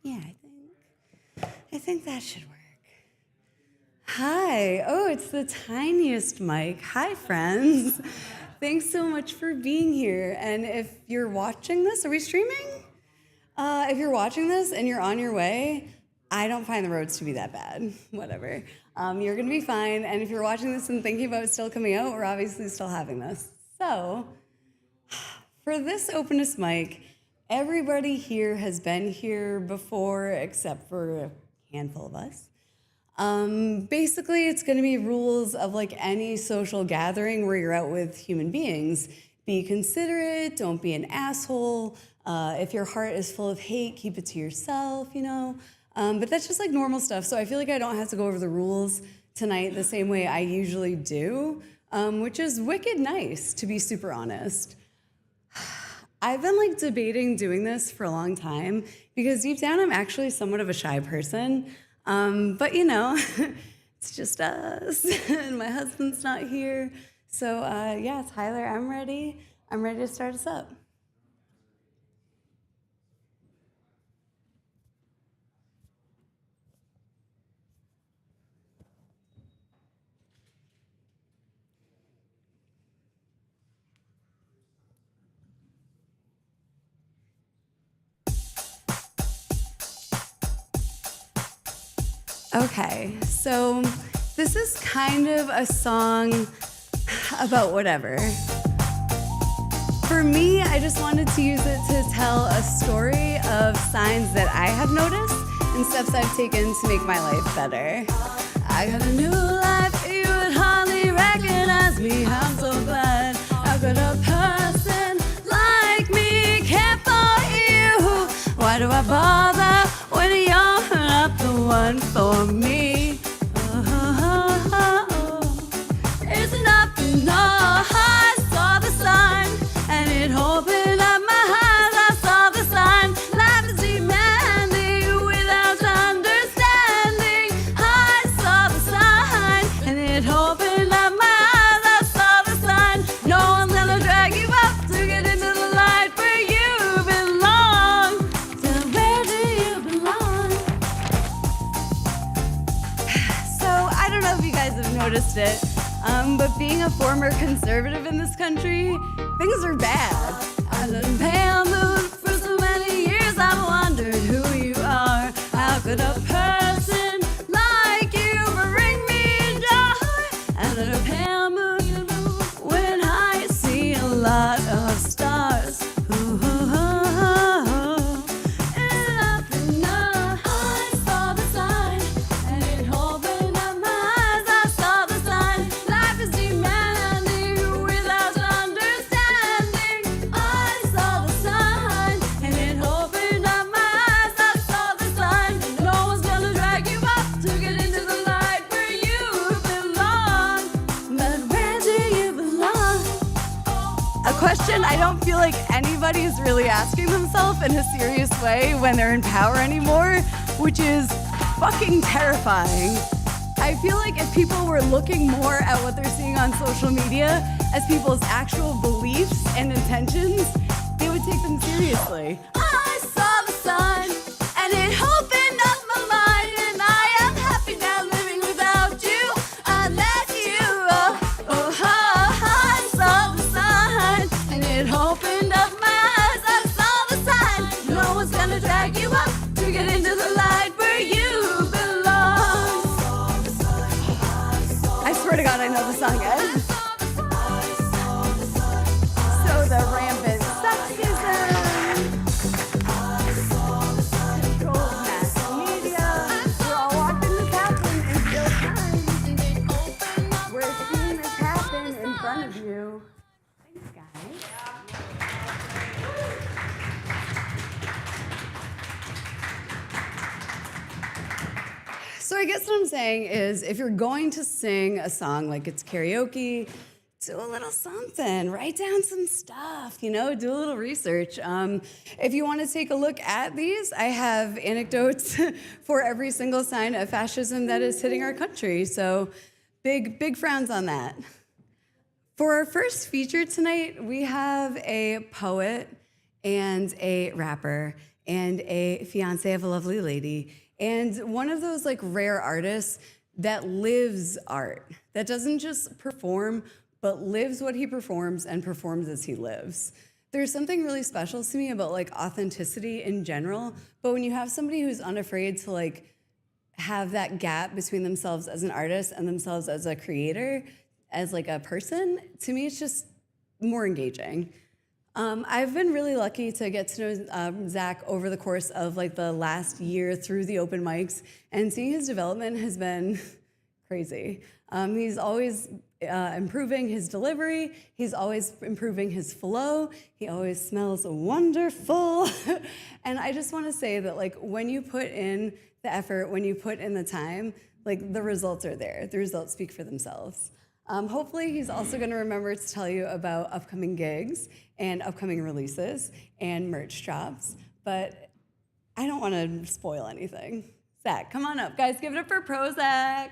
Yeah, I think that should work. Hi. Oh, it's the tiniest mic. Hi, friends. Thanks so much for being here. And if you're watching this, are we streaming? If you're watching this and you're on your way, I don't find the roads to be that bad. Whatever. You're going to be fine. And if you're watching this and thinking about it still coming out, we're obviously still having this. So, for this Openest Mic, everybody here has been here before except for a handful of us. Basically, it's going to be rules of like any social gathering where you're out with human beings. Be considerate, don't be an asshole. If your heart is full of hate, keep it to yourself, you know. But that's just like normal stuff. So I feel like I don't have to go over the rules tonight the same way I usually do, which is wicked nice, to be super honest. I've been like debating doing this for a long time because deep down I'm actually somewhat of a shy person. But you know, it's just us, and my husband's not here. So yeah, Tyler, I'm ready. I'm ready to start us up. Okay, so this is kind of a song about whatever. For me, I just wanted to use it to tell a story of signs that I have noticed and steps I've taken to make my life better. I got a new life, you would hardly recognize me. I'm so glad I got a person like me care for you. Why do I bother when you're not the one for me? It's nothing, no. I saw the sign and it opened up my eyes. I saw the sign. Life is demanding without understanding. I saw the sign and it opened up my eyes. I saw the sign. No one's gonna drag you up to get into the light where you belong. So where do you belong? So I don't know if you guys have noticed it, but being a former conservative in this country, things are bad. I've been pale mood for so many years. I've wondered who you are. How could a person like you bring me joy? And in a pale mood when I see a lot of stars. Ooh, nothing, no. I saw the sign and it opened up my eyes. I saw the sign. Life is demanding without understanding. I saw the sign and it opened up my eyes. I saw the sign. No one's gonna drag you up to get into the light where you belong. But where do you belong? A question I don't feel like anybody is really asking themselves in a serious way when they're in power anymore, which is fucking terrifying. I feel like if people were looking more at what they're seeing on social media as people's actual beliefs and intentions, they would take them seriously. I saw the sign and it opened up my mind, and I am happy now living without you. I let you I saw the sign and it opened up my eyes. I saw the sign. No one's gonna drag you up to get into the light where you belong. I swear to God, I know the song, Ed. So the rampant sexism, control of mass media, we're all watching this happen in real time. We're seeing this happen in front of you. Thanks, guys. So I guess what I'm saying is if you're going to sing a song like it's karaoke, do a little something, write down some stuff, you know, do a little research. If you want to take a look at these, I have anecdotes for every single sign of fascism that is hitting our country. So big frowns on that. For our first feature tonight, we have a poet and a rapper. and a fiance of a lovely lady, and one of those like rare artists that lives art, that doesn't just perform, but lives what he performs and performs as he lives. There's something really special to me about like authenticity in general, but when you have somebody who's unafraid to like have that gap between themselves as an artist and themselves as a creator, as like a person, to me it's just more engaging. I've been really lucky to get to know Zach over the course of like the last year through the open mics, and seeing his development has been crazy. He's always improving his delivery. He's always improving his flow. He always smells wonderful. And I just want to say that like when you put in the effort, when you put in the time, like the results are there. The results speak for themselves. Hopefully he's also going to remember to tell you about upcoming gigs and upcoming releases and merch drops, but I don't want to spoil anything. Zach, come on up. Guys, give it up for Prozach.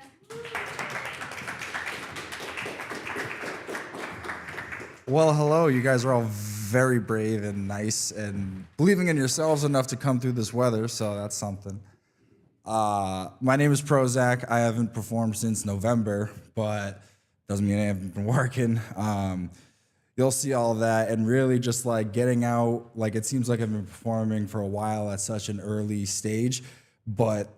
Well, hello. You guys are all very brave and nice and believing in yourselves enough to come through this weather, so that's something. My name is Prozach. I haven't performed since November, but doesn't mean I haven't been working. You'll see all of that, and really just like getting out, like it seems like I've been performing for a while at such an early stage, but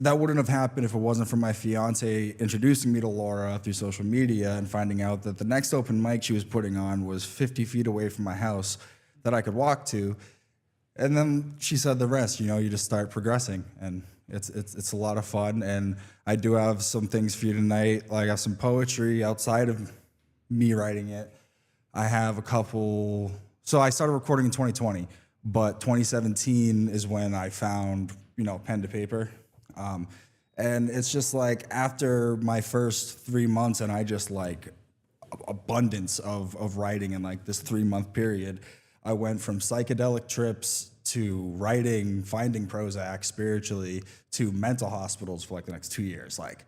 that wouldn't have happened if it wasn't for my fiance introducing me to Laura through social media and finding out that the next open mic she was putting on was 50 feet away from my house that I could walk to. And then she said the rest, you know, you just start progressing, and it's a lot of fun. And I do have some things for you tonight. Like I have some poetry outside of me writing it. I have a couple. So I started recording in 2020, but 2017 is when I found, you know, pen to paper. And it's just like after my first 3 months, and I just like abundance of writing in like this 3-month period, I went from psychedelic trips to writing, finding Prozac spiritually, to mental hospitals for like the next 2 years, like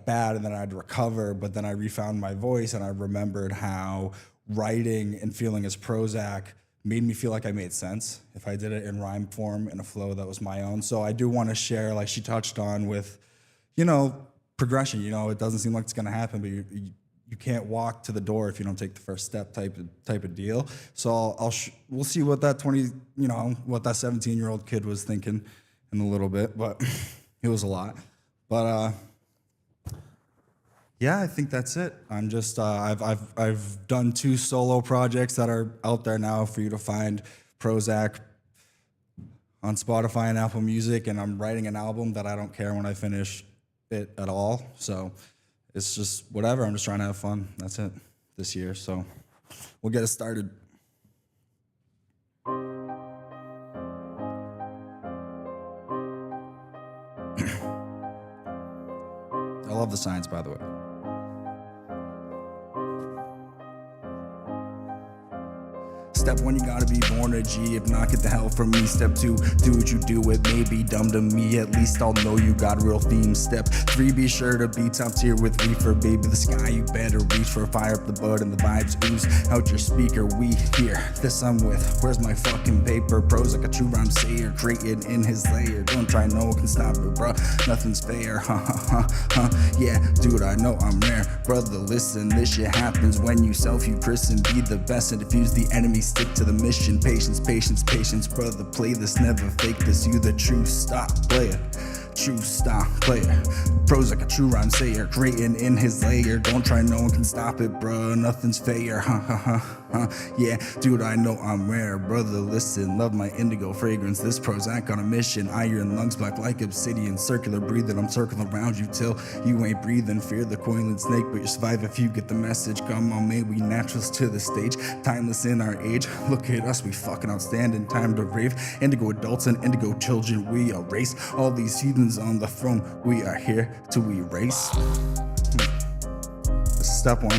bad, and then I had to recover, but then I refound my voice, and I remembered how writing and feeling as Prozac made me feel like I made sense if I did it in rhyme form, in a flow that was my own. So I do want to share, like she touched on with, you know, progression. You know, it doesn't seem like it's going to happen, but you can't walk to the door if you don't take the first step type of deal. So we'll see what that 17-year-old kid was thinking in a little bit, but it was a lot. But yeah, I think that's it. I'm just I've done 2 solo projects that are out there now for you to find. Prozac on Spotify and Apple Music, and I'm writing an album that I don't care when I finish it at all. So it's just whatever. I'm just trying to have fun. That's it this year. So we'll get it started. I love the signs, by the way. Step 1, you gotta be born a G. If not, get the hell from me. Step 2, do what you do. It may be dumb to me. At least I'll know you got a real theme. Step 3, be sure to be top tier with reefer. Baby, the sky, you better reach for. Fire up the bud and the vibes ooze out your speaker. We hear this I'm with. Where's my fucking paper? Pros like a true rhyme sayer, created in his layer. Don't try, no one can stop it, bruh. Nothing's fair. Yeah, dude, I know I'm rare. Brother, listen, this shit happens when you self, you christen. Be the best and defuse the enemy. Stick to the mission. Patience, patience, patience, brother. Play this, never fake this. You the true star player. True star player. Pros like a true rhyme sayer, creating in his layer. Don't try, no one can stop it, bruh. Nothing's fair. Yeah, dude, I know I'm rare. Brother, listen, love my indigo fragrance. This Prozac on a mission. Iron lungs black like obsidian. Circular breathing, I'm circling around you till you ain't breathing. Fear the coiling snake, but you survive if you get the message. Come on, man, we naturals to the stage. Timeless in our age. Look at us, we fucking outstanding. Time to rave. Indigo adults and indigo children, we erase all these heathens on the throne. We are here to erase. This is step 1.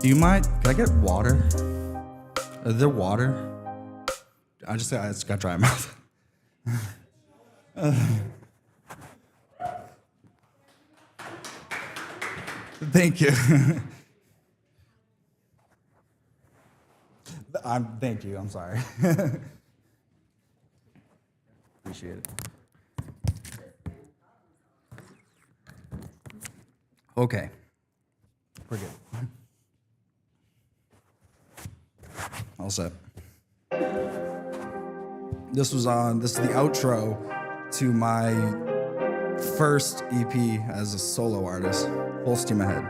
Do you mind? Can I get water? Is there water? I just got dry mouth. Thank you. Thank you. I'm sorry. Appreciate it. Okay. We're good. All set. This is the outro to my first EP as a solo artist. Full steam ahead.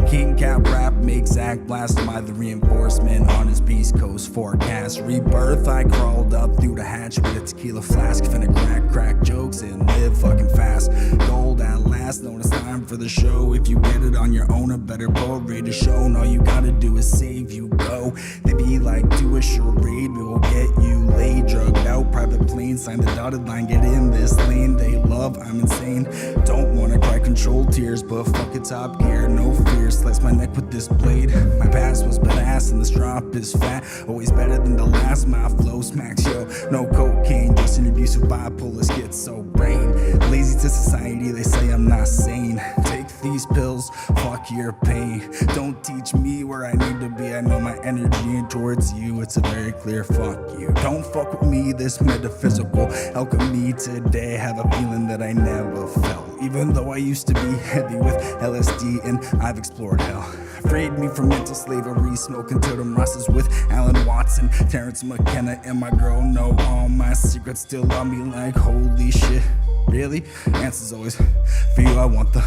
King Cap rap makes Zach blast by the reinforcement on his Beast Coast forecast. Rebirth, I crawled up through the hatch with a tequila flask. Finna crack jokes and live fucking fast. Gold at last, known it's time for the show. If you get it on your own, a better poetry to show. All you gotta do is save you go. They be like, do a charade, we will get you laid. Drugged out, private plane, sign the dotted line, get in this lane. They love, I'm insane. Don't wanna cry, control tears, but fuck it, Top Gear, no fear. Slice my neck with this blade. My past was badass and this drop is fat. Always better than the last. My flow smacks, yo. No cocaine, just an abusive bipolar schizo brain. Lazy to society, they say I'm not sane. Take these pills, fuck your pain. Don't teach me where I need to be. I know my energy and towards you, it's a very clear fuck you. Don't fuck with me, this metaphysical alchemy today. Have a feeling that I never felt. Even though I used to be heavy with LSD and I've explored hell. Freed me from mental slavery, smoking till them Russes with Alan Watson, Terrence McKenna, and my girl know all my secrets still on me like holy shit. Really? Answers always for you. I want the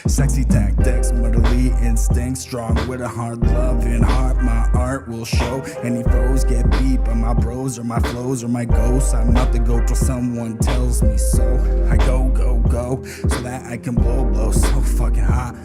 sexy tactics, motherly instinct, strong with a hard love and heart. My art will show. Any foes get beat by my bros or my flows or my ghosts. I'm not the goat till someone tells me so. I go so that I can blow so fucking hot.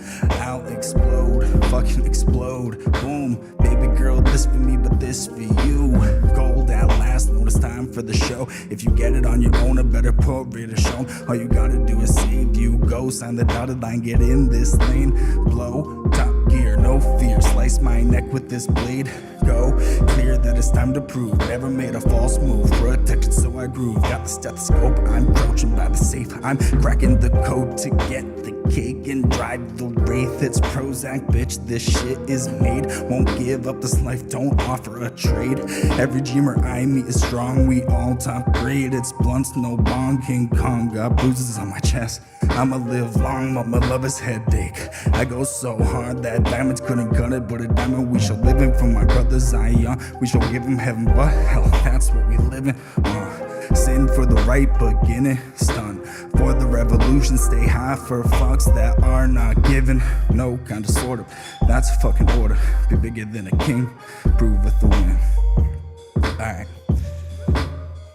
I'll explode, fucking explode. Boom, baby girl, this for me, but this for you. Gold at last, know it's time for the show. If you get it on your own, a better poetry to show. All you gotta do is save you go. Sign the dotted line, get in this lane. Blow, Top Gear, no fear. Slice my neck with this blade. Go, clear that it's time to prove. Never made a false move, protected so I groove. Got the stethoscope, I'm crouching by the safe. I'm cracking the code to get the cake and drive the wraith. It's Prozach, bitch, this shit is made. Won't give up this life, don't offer a trade. Every dreamer I meet is strong, we all top grade. It's blunts, no bong, King Kong. Got bruises on my chest, I'ma live long, but my love is headache. I go so hard that diamonds couldn't cut it, but a diamond we shall live in. From my brother Zion, we shall give him heaven, but hell, that's what we live in. Sin for the right beginning, stun for the revolution. Stay high for fucks that are not given. No kind of sort of, that's a fucking order. Be bigger than a king, prove with the win. Alright,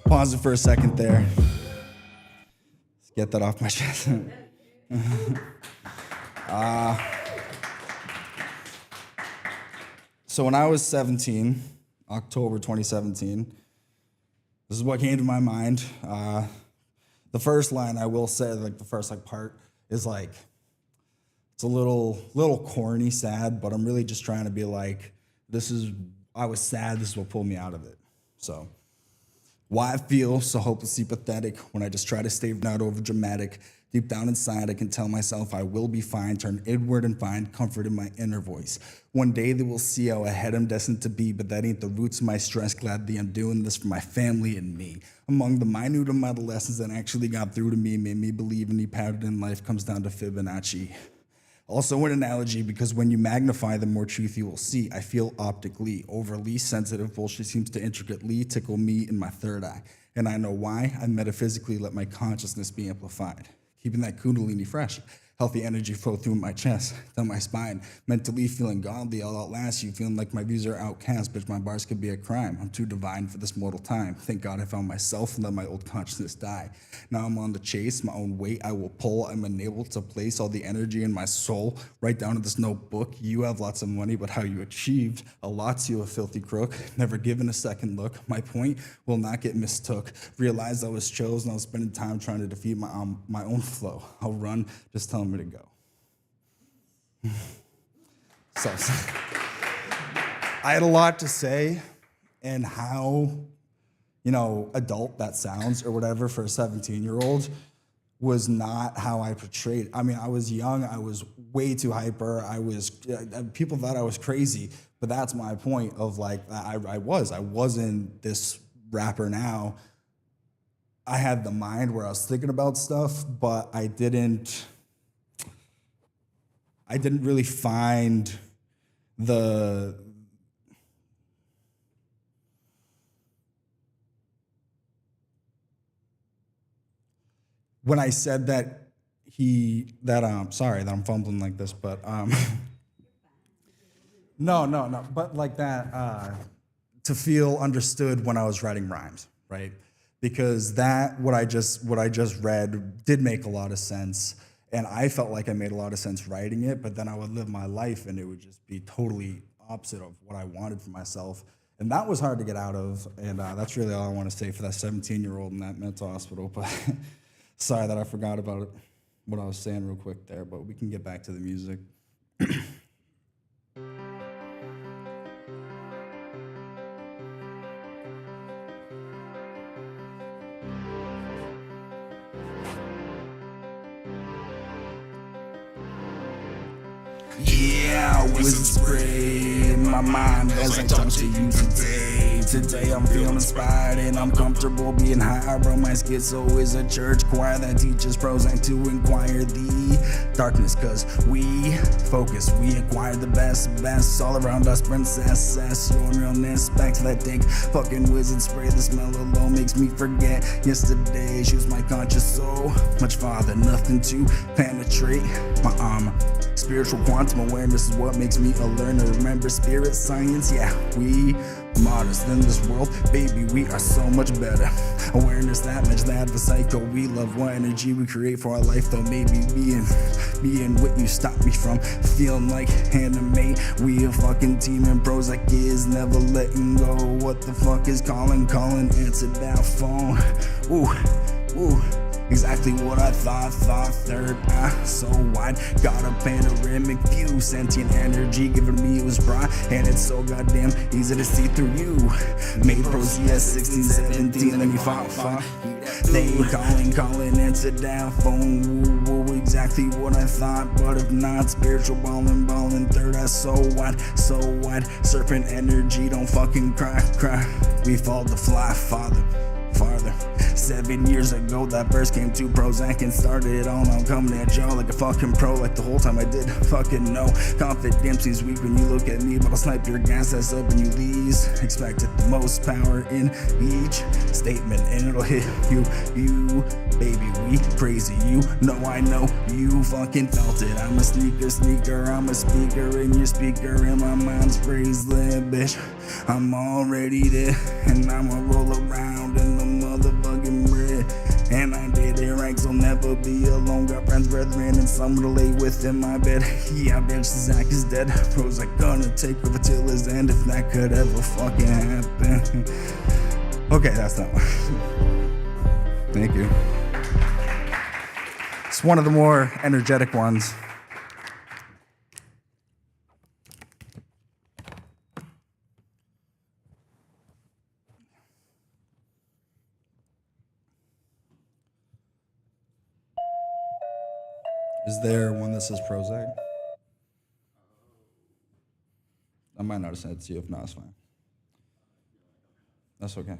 pause it for a second there. Let's get that off my chest. So when I was 17, October 2017, this is what came to my mind. The first line I will say, like the first part, is like, it's a little corny, sad, but I'm really just trying to be like, I was sad, this is what pulled me out of it. So, why I feel so hopelessly pathetic when I just try to stay not over dramatic. Deep down inside, I can tell myself I will be fine, turn inward and find comfort in my inner voice. One day they will see how ahead I'm destined to be, but that ain't the roots of my stress. Gladly I'm doing this for my family and me. Among the minute of my lessons that actually got through to me, made me believe any pattern in life comes down to Fibonacci. Also an analogy, because when you magnify, the more truth you will see. I feel optically overly sensitive. Bullshit seems to intricately tickle me in my third eye. And I know why. I metaphysically let my consciousness be amplified. Keeping that kundalini fresh. Healthy energy flow through my chest, down my spine. Mentally feeling godly, I'll outlast you. Feeling like my views are outcast, bitch, my bars could be a crime. I'm too divine for this mortal time. Thank God I found myself and let my old consciousness die. Now I'm on the chase, my own weight I will pull. I'm enabled to place all the energy in my soul. Write down in this notebook, you have lots of money, but how you achieved a lot to you, a filthy crook. Never given a second look. My point will not get mistook. Realized I was chosen, I was spending time trying to defeat my own flow. I'll run, just tell me to go. So, I had a lot to say, and how, adult that sounds or whatever for a 17-year-old was not how I portrayed. I mean, I was young, I was way too hyper, people thought I was crazy, But that's my point of like, I wasn't this rapper now. I had the mind where I was thinking about stuff, but I didn't really find when I said that sorry that I'm fumbling like this, but no, but like that, to feel understood when I was writing rhymes, right? Because what I just read did make a lot of sense, and I felt like I made a lot of sense writing it, but then I would live my life and it would just be totally opposite of what I wanted for myself. And that was hard to get out of, and that's really all I want to say for that 17-year-old in that mental hospital, but sorry that I forgot about it, what I was saying real quick there, but we can get back to the music. Yeah, wizard spray in my mind as I talk to you today. Today I'm feeling inspired and I'm comfortable being high. Bro, my schizo is a church choir that teaches Prozach to inquire the darkness, cause we focus, we acquire the best all around us, princess, your realness. Back to that dank fucking wizard spray. The smell alone makes me forget yesterday. She was my conscious soul, much farther, nothing to penetrate my armor. Spiritual quantum awareness is what makes me a learner. Remember spirit science, yeah, we modest in this world, baby, we are so much better. Awareness, that much, that the psycho. We love what energy we create for our life, though maybe being what you stop me from feeling like anime. We a fucking team and Prozach is never letting go. What the fuck is calling, answer that phone. Ooh. Exactly what I thought, third eye so wide, got a panoramic view, sentient energy given to me, it was bright, and it's so goddamn easy to see through you. Made Prozach 16, 17, let me fought. They calling, answer that phone. Woo, exactly what I thought, but if not, spiritual ballin', third eye so wide, serpent energy, don't fucking cry. We fall to fly farther. 7 years ago that verse came to Prozach and started it all. I'm coming at y'all like a fucking pro, like the whole time I did fucking know. Confidence is weak when you look at me, but I'll snipe your gas ass up and you least expected the most power in each statement, and it'll hit you, baby, we crazy. You know I know you fucking felt it. I'm a sneaker, I'm a speaker in your speaker, and my mind's bracelet, bitch. I'm already there, and I'ma roll around in the motherfucking bread. And I did it right, so never be alone. Got friends, brethren, and someone to lay with in my bed. Yeah, bitch, Zach is dead. Prozach gonna take over till his end, if that could ever fucking happen. Okay, that's that one. Thank you. It's one of the more energetic ones. Is there one that says Prozach? I might not have sent it to you. If not, it's fine. That's okay.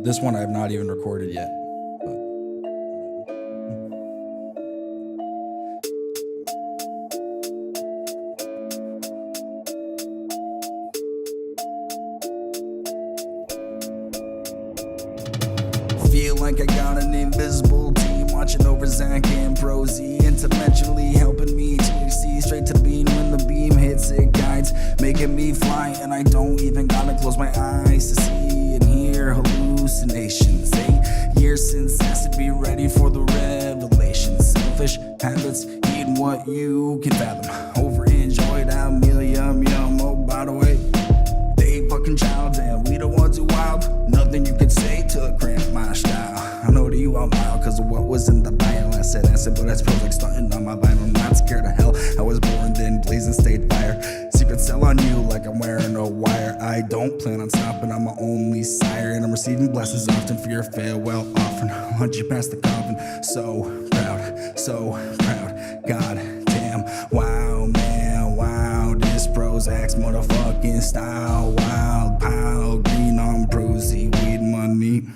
This one I have not even recorded yet. Feel like I got an invisible team watching over Zach and Prozach, interdimensionally helping me to see straight to the beam. When the beam hits, it guides, making me fly, and I don't even gotta close my eyes to see and hear hallucinations. 8 years since asked to be ready for the revelation. Selfish habits, eating what you can fathom. Overenjoyed, I'm yum. Oh, by the way, they fucking child, and we the ones who wild. Nothing you could say to cramp my style. I know that you are mild cause of what was in the bio. I said, but that's Prozach starting on my vinyl. Not scared of hell, I was born then blazing state fire. Secrets on you like I'm wearing a wire. I don't plan on stopping, I'm my only sire, and I'm receiving blessings often for your farewell offering. I'll hunt you past the coffin. So proud, god damn. Wow, man, wow, this Prozach's motherfucking style. Wild pile, green on prosy, weed money.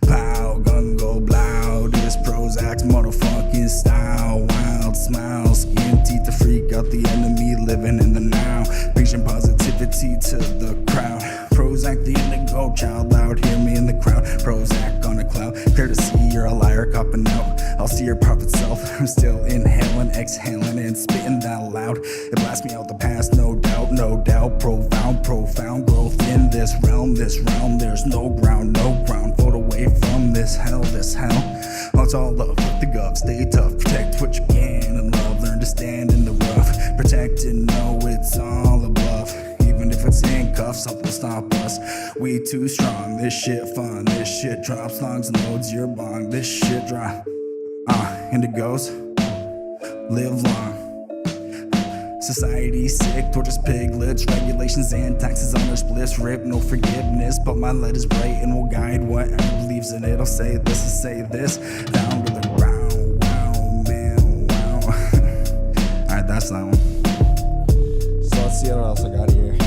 Pow, gun go blow, this Prozach's motherfucking style. Wild smile, skin teeth to freak out the enemy, living in the now. Preaching positivity to the crowd. Prozach the indigo child loud, hear me in the crowd. Prozach on a cloud, clear to see you're a liar copping out. I'll see your prophet self, I'm still inhaling, exhaling, and spitting that loud. It blasts me out the past, no doubt, no doubt. Profound growth in this realm, there's no ground, float away from this hell. It's all love, with the gov, stay tough, protect what you can and love, learn to stand in the rough, protect and know it's all above. Even if it's in cuffs, something will stop us. We too strong, this shit fun, this shit drops longs and loads your bong, this shit dry. And it goes, live long. Society sick, torches piglets, regulations and taxes on their splits. Rip, no forgiveness, but my light is bright and will guide whatever believes in it. I'll say this and say this, down to the ground. Wow, man, wow. Alright, that's that one. So let's see what else I got here.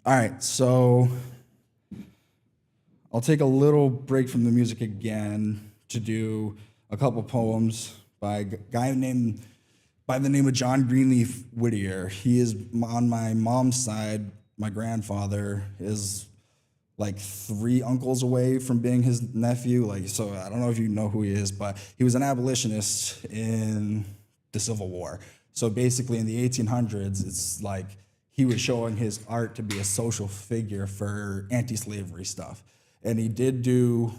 Alright, so I'll take a little break from the music again to do a couple poems by a guy by the name of John Greenleaf Whittier. He is on my mom's side. My grandfather is like 3 uncles away from being his nephew. So I don't know if you know who he is, but he was an abolitionist in the Civil War. So basically in the 1800s, it's like he was showing his art to be a social figure for anti-slavery stuff. And he did do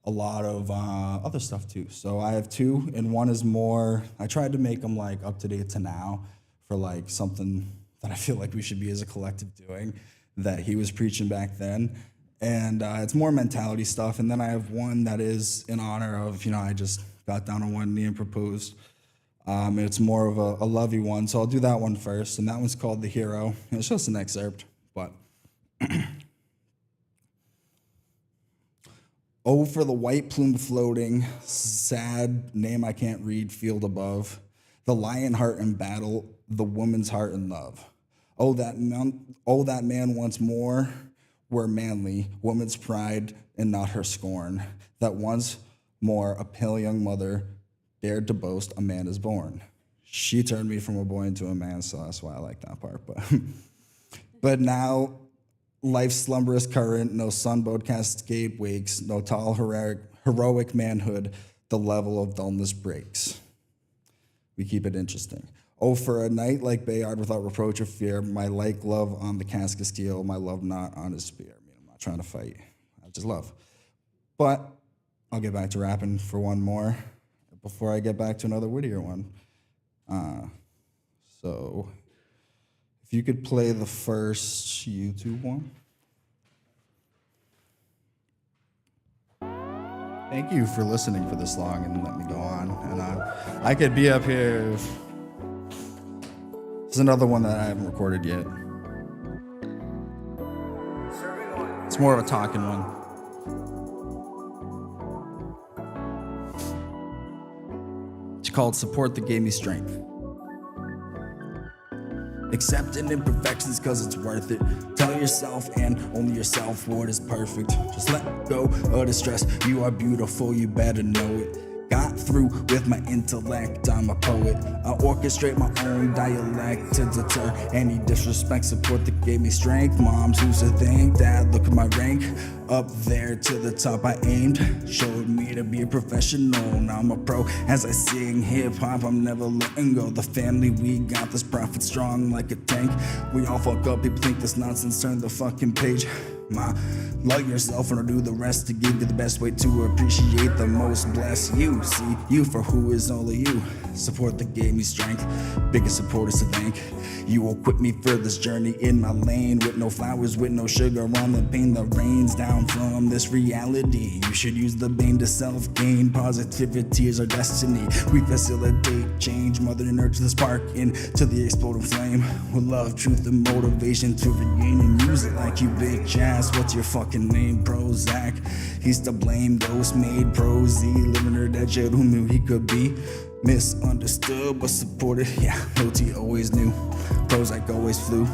a lot of other stuff too. So I have 2, and one is more, I tried to make them like up to date to now for like something that I feel like we should be as a collective doing that he was preaching back then. And it's more mentality stuff. And then I have one that is in honor of, I just got down on one knee and proposed. It's more of a lovey one. So I'll do that one first. And that one's called The Hero. And it's just an excerpt, but oh, for the white plume floating, sad name I can't read, field above, the lion heart in battle, the woman's heart in love. Oh, that man once more were manly, woman's pride and not her scorn, that once more a pale young mother dared to boast a man is born. She turned me from a boy into a man, so that's why I like that part. But now, life's slumberous current, no sunboat cascade wakes, no tall heroic manhood, the level of dullness breaks. We keep it interesting. Oh, for a night like Bayard without reproach or fear, my like love on the cask of steel, my love not on his spear. I'm not trying to fight, I just love. But I'll get back to rapping for one more before I get back to another Whittier one. So if you could play the first YouTube one. Thank you for listening for this long and let me go on. And I could be up here. This is another one that I haven't recorded yet. It's more of a talking one. It's called Support That Gave Me Strength. Accepting imperfections cause it's worth it. Tell yourself and only yourself what is perfect. Just let go of the stress. You are beautiful, you better know it. Got through with my intellect, I'm a poet. I orchestrate my own dialect to deter any disrespect. Support that gave me strength. Moms, who's to thank? Dad, look at my rank. Up there to the top I aimed. Showed me to be a professional. Now I'm a pro as I sing hip-hop. I'm never letting go. The family we got, this prophet strong like a tank. We all fuck up, people think this nonsense. Turn the fucking page. Love yourself and I'll do the rest to give you the best way to appreciate the most. Bless you, see you for who is all of you. Support that gave me strength, biggest supporters to thank. You will quit me for this journey in my lane, with no flowers, with no sugar on the pain that rains down from this reality. You should use the bane to self-gain. Positivity is our destiny. We facilitate change, mother nurture the spark into the exploding flame. With love, truth, and motivation to regain and use it like you bitch ass. What's your fucking name? Prozach. He's to blame, ghost made Prozy, living her dead shit. Who knew he could be misunderstood but supported? Yeah, Loti always knew. Prozach always flew.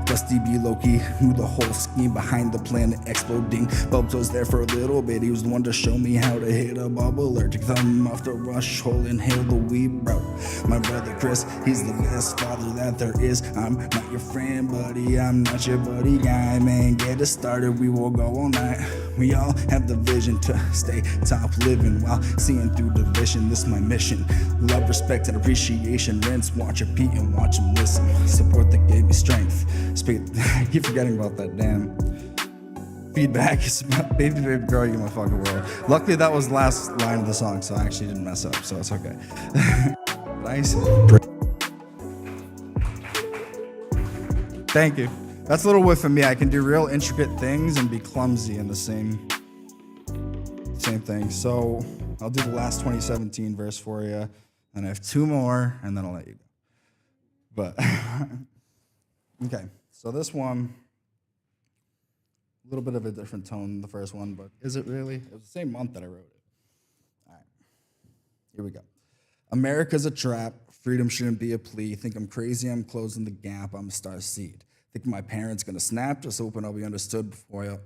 Dusty B low-key knew the whole scheme behind the planet exploding. Bubs was there for a little bit. He was the one to show me how to hit a bubble. Allergic thumb off the rush hole, inhale the weed, bro. My brother Chris, he's the best father that there is. I'm not your friend, buddy. I'm not your buddy guy, man. Get it started, we will go all night. We all have the vision to stay top living while seeing through the vision. This is my mission. Love, respect, and appreciation. Rinse, watch, repeat, and watch them listen. Support that gave me strength. I keep forgetting about that damn feedback. It's about baby girl, you my fucking world. Luckily, that was the last line of the song, so I actually didn't mess up, so it's okay. Nice. Thank you. That's a little whiff of me. I can do real intricate things and be clumsy in the same thing. So I'll do the last 2017 verse for you, and I have two more, and then I'll let you go. But okay, so this one, a little bit of a different tone than the first one, but is it really? It was the same month that I wrote it. All right, here we go. America's a trap. Freedom shouldn't be a plea. Think I'm crazy, I'm closing the gap. I'm a star seed. Think my parents gonna snap, just hoping I'll be understood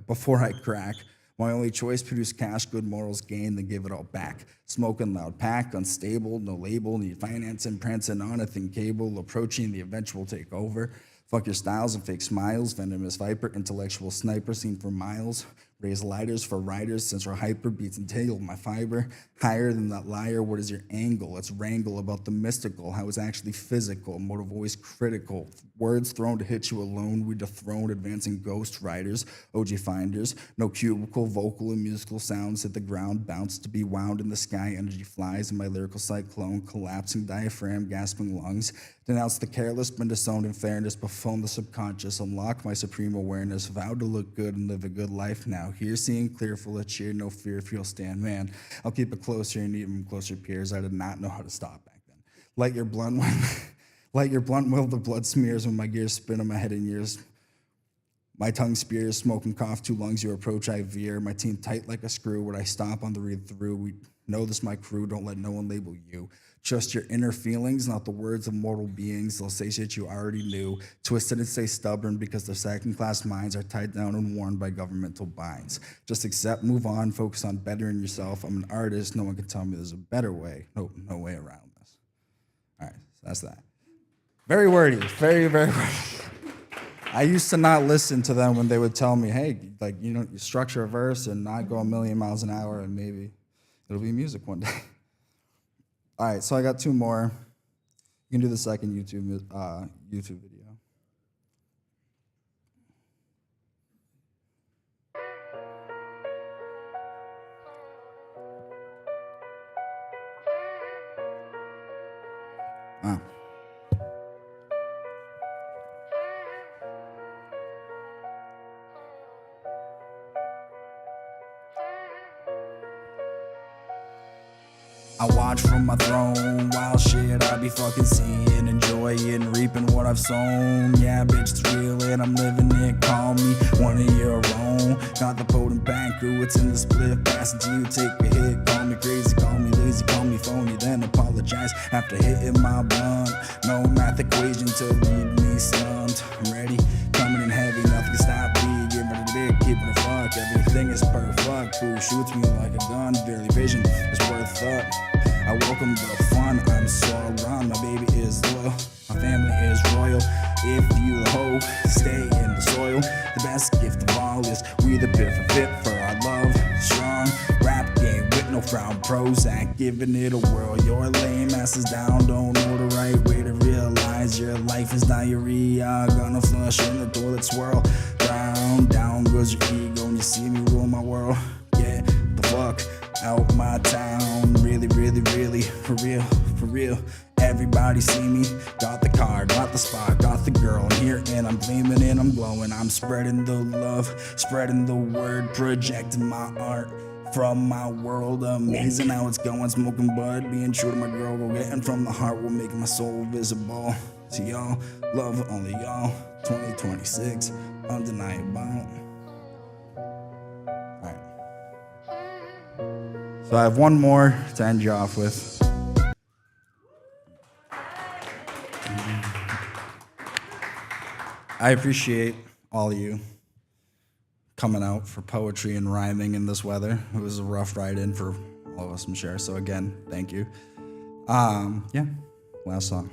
before I crack. My only choice, produce cash, good morals gain, then give it all back. Smoking loud pack, unstable, no label, need financing, prancing on a thin cable, approaching the eventual takeover. Fuck your styles and fake smiles, venomous viper, intellectual sniper, seen for miles. Raise lighters for riders, central hyper, beats and tail my fiber. Higher than that liar, what is your angle? Let's wrangle about the mystical, how it's actually physical, motive voice critical. Words thrown to hit you alone, we dethrone advancing ghost riders, OG finders. No cubicle, vocal and musical sounds hit the ground, bounce to be wound in the sky, energy flies in my lyrical cyclone, collapsing diaphragm, gasping lungs. Denounce the careless, been disowned in fairness, befone the subconscious, unlock my supreme awareness, vow to look good and live a good life now. Here, seeing clear, full of cheer, no fear if you'll stand, man. I'll keep it closer and even closer peers. I did not know how to stop back then. Light your blunt while the blood smears when my gears spin on my head in years. My tongue spears, smoke and cough, two lungs you approach, I veer. My team tight like a screw, would I stop on the read through? We know this my crew, don't let no one label you. Trust your inner feelings, not the words of mortal beings. They'll say shit you already knew. Twisted and stay stubborn because their second-class minds are tied down and worn by governmental binds. Just accept, move on, focus on bettering yourself. I'm an artist, no one can tell me there's a better way. No way around this. All right, so that's that. Very wordy, very, very wordy. I used to not listen to them when they would tell me, hey, like, you know, you structure a verse and not go a million miles an hour and maybe it'll be music one day. All right, so I got two more. You can do the second YouTube video. I watch from my throne, wild shit I be fucking seeing, enjoying, reaping what I've sown. Yeah, bitch, it's real and I'm living it, call me one of your own. Got the potent banker, it's in the split, pass it to you, take a hit. Call me crazy, call me lazy, call me phony, then apologize after hitting my blunt. No math equation to leave me stumped. I'm ready, coming in heavy, nothing can stop me. Giving it a dick, keeping it fuck, everything is perfect. Who shoots me like a gun, barely vision is worth up. I welcome the fun, I'm so around, my baby is loyal, my family is royal. If you the hoe, stay in the soil. The best gift of all is we the perfect fit for our love. Strong rap game with no frown, Prozach, giving it a whirl. Your lame ass is down, don't know the right way to realize your life is diarrhea. Gonna flush in the toilet swirl. Drown calm down, cause your ego and you see me rule my world. Get the fuck out my town, really, really, really, for real, for real. Everybody see me, got the car, got the spot, got the girl here, and I'm gleaming and I'm glowing. I'm spreading the love, spreading the word, projecting my art from my world. Amazing how it's going, smoking bud, being true to my girl, go getting from the heart, will make my soul visible to y'all. Love only y'all. 2026, undeniable. Alright. So I have one more to end you off with. I appreciate all of you coming out for poetry and rhyming in this weather. It was a rough ride in for all of us, Mosher. So again, thank you. Yeah, last song.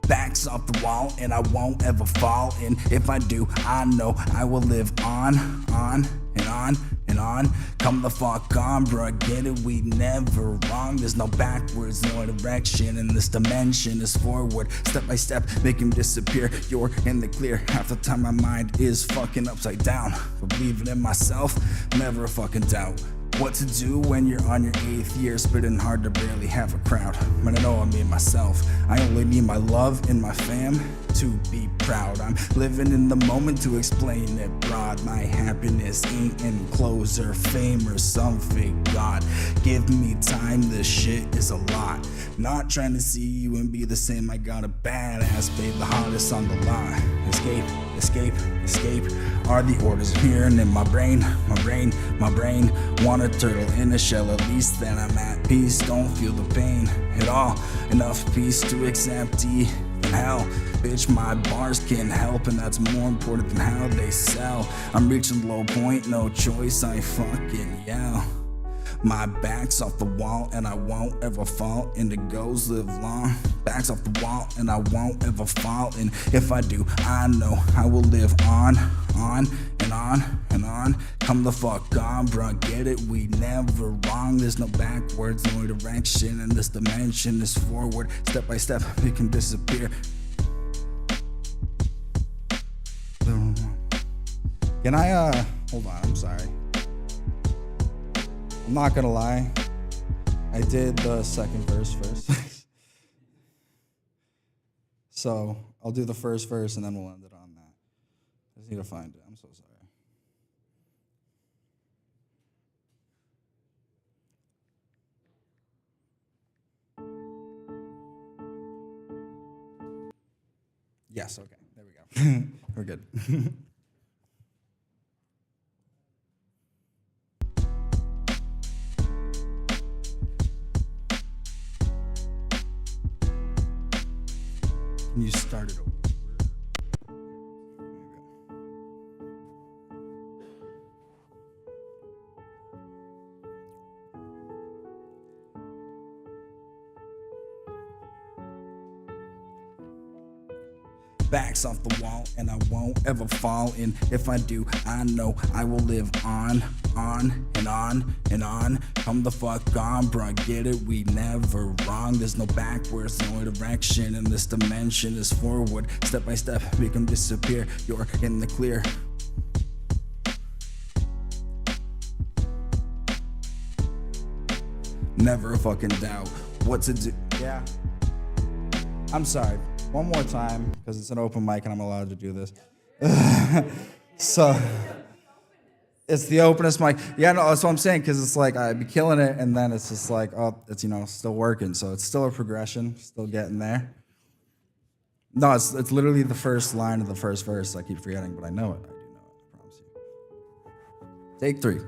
Backs off the wall and I won't ever fall. And if I do, I know I will live on and on and on. Come the fuck on, bruh, get it, we never wrong. There's no backwards, no direction, and this dimension is forward. Step by step, make him disappear. You're in the clear. Half the time my mind is fucking upside down. But believing in myself, never a fucking doubt. What to do when you're on your 8th year, spitting hard to barely have a crowd. But I know I made myself. I only need my love and my fam to be proud. I'm living in the moment to explain it broad. My happiness ain't in clothes or fame or some fake god. Give me time, this shit is a lot. Not trying to see you and be the same. I got a badass babe, the hottest on the line. Escape, escape, escape are the orders appearing in my brain, my brain, my brain. Want a turtle in a shell, at least then I'm at peace. Don't feel the pain at all. Enough peace to accept even hell. Bitch, my bars can help, and that's more important than how they sell. I'm reaching low point, no choice, I fucking yell. My back's off the wall and I won't ever fall. Indigos live long. Back's off the wall and I won't ever fall. And if I do, I know I will live on and on and on. Come the fuck on, bruh, get it, we never wrong. There's no backwards, no direction, and this dimension is forward. Step by step, we can disappear. Can I, hold on, I'm sorry. I'm not gonna lie, I did the second verse first. So I'll do the first verse and then we'll end it on that. I just need to find it, I'm so sorry. Yes, okay, there we go. We're good. Can you start it over? Back's off the wall and I won't ever fall. And if I do, I know I will live on and on and on. Come the fuck on, bruh, get it, we never wrong. There's no backwards, no direction, and this dimension is forward. Step by step, make them disappear. You're in the clear. Never a fucking doubt what to do. Yeah. I'm sorry. One more time, because it's an open mic and I'm allowed to do this. So, it's the Openest Mic. Yeah, no, that's what I'm saying, because it's like I'd be killing it, and then it's just like, oh, it's, you know, still working. So it's still a progression, still getting there. No, it's literally the first line of the first verse. I keep forgetting, but I know it. I do know it, I promise you. Take 3.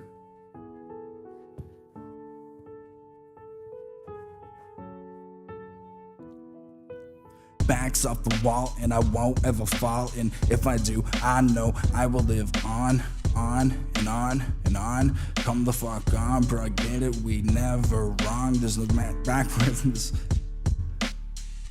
Back's off the wall and I won't ever fall. And if I do, I know I will live on and on and on. Come the fuck on, bruh, get it, we never wrong. There's no backwards.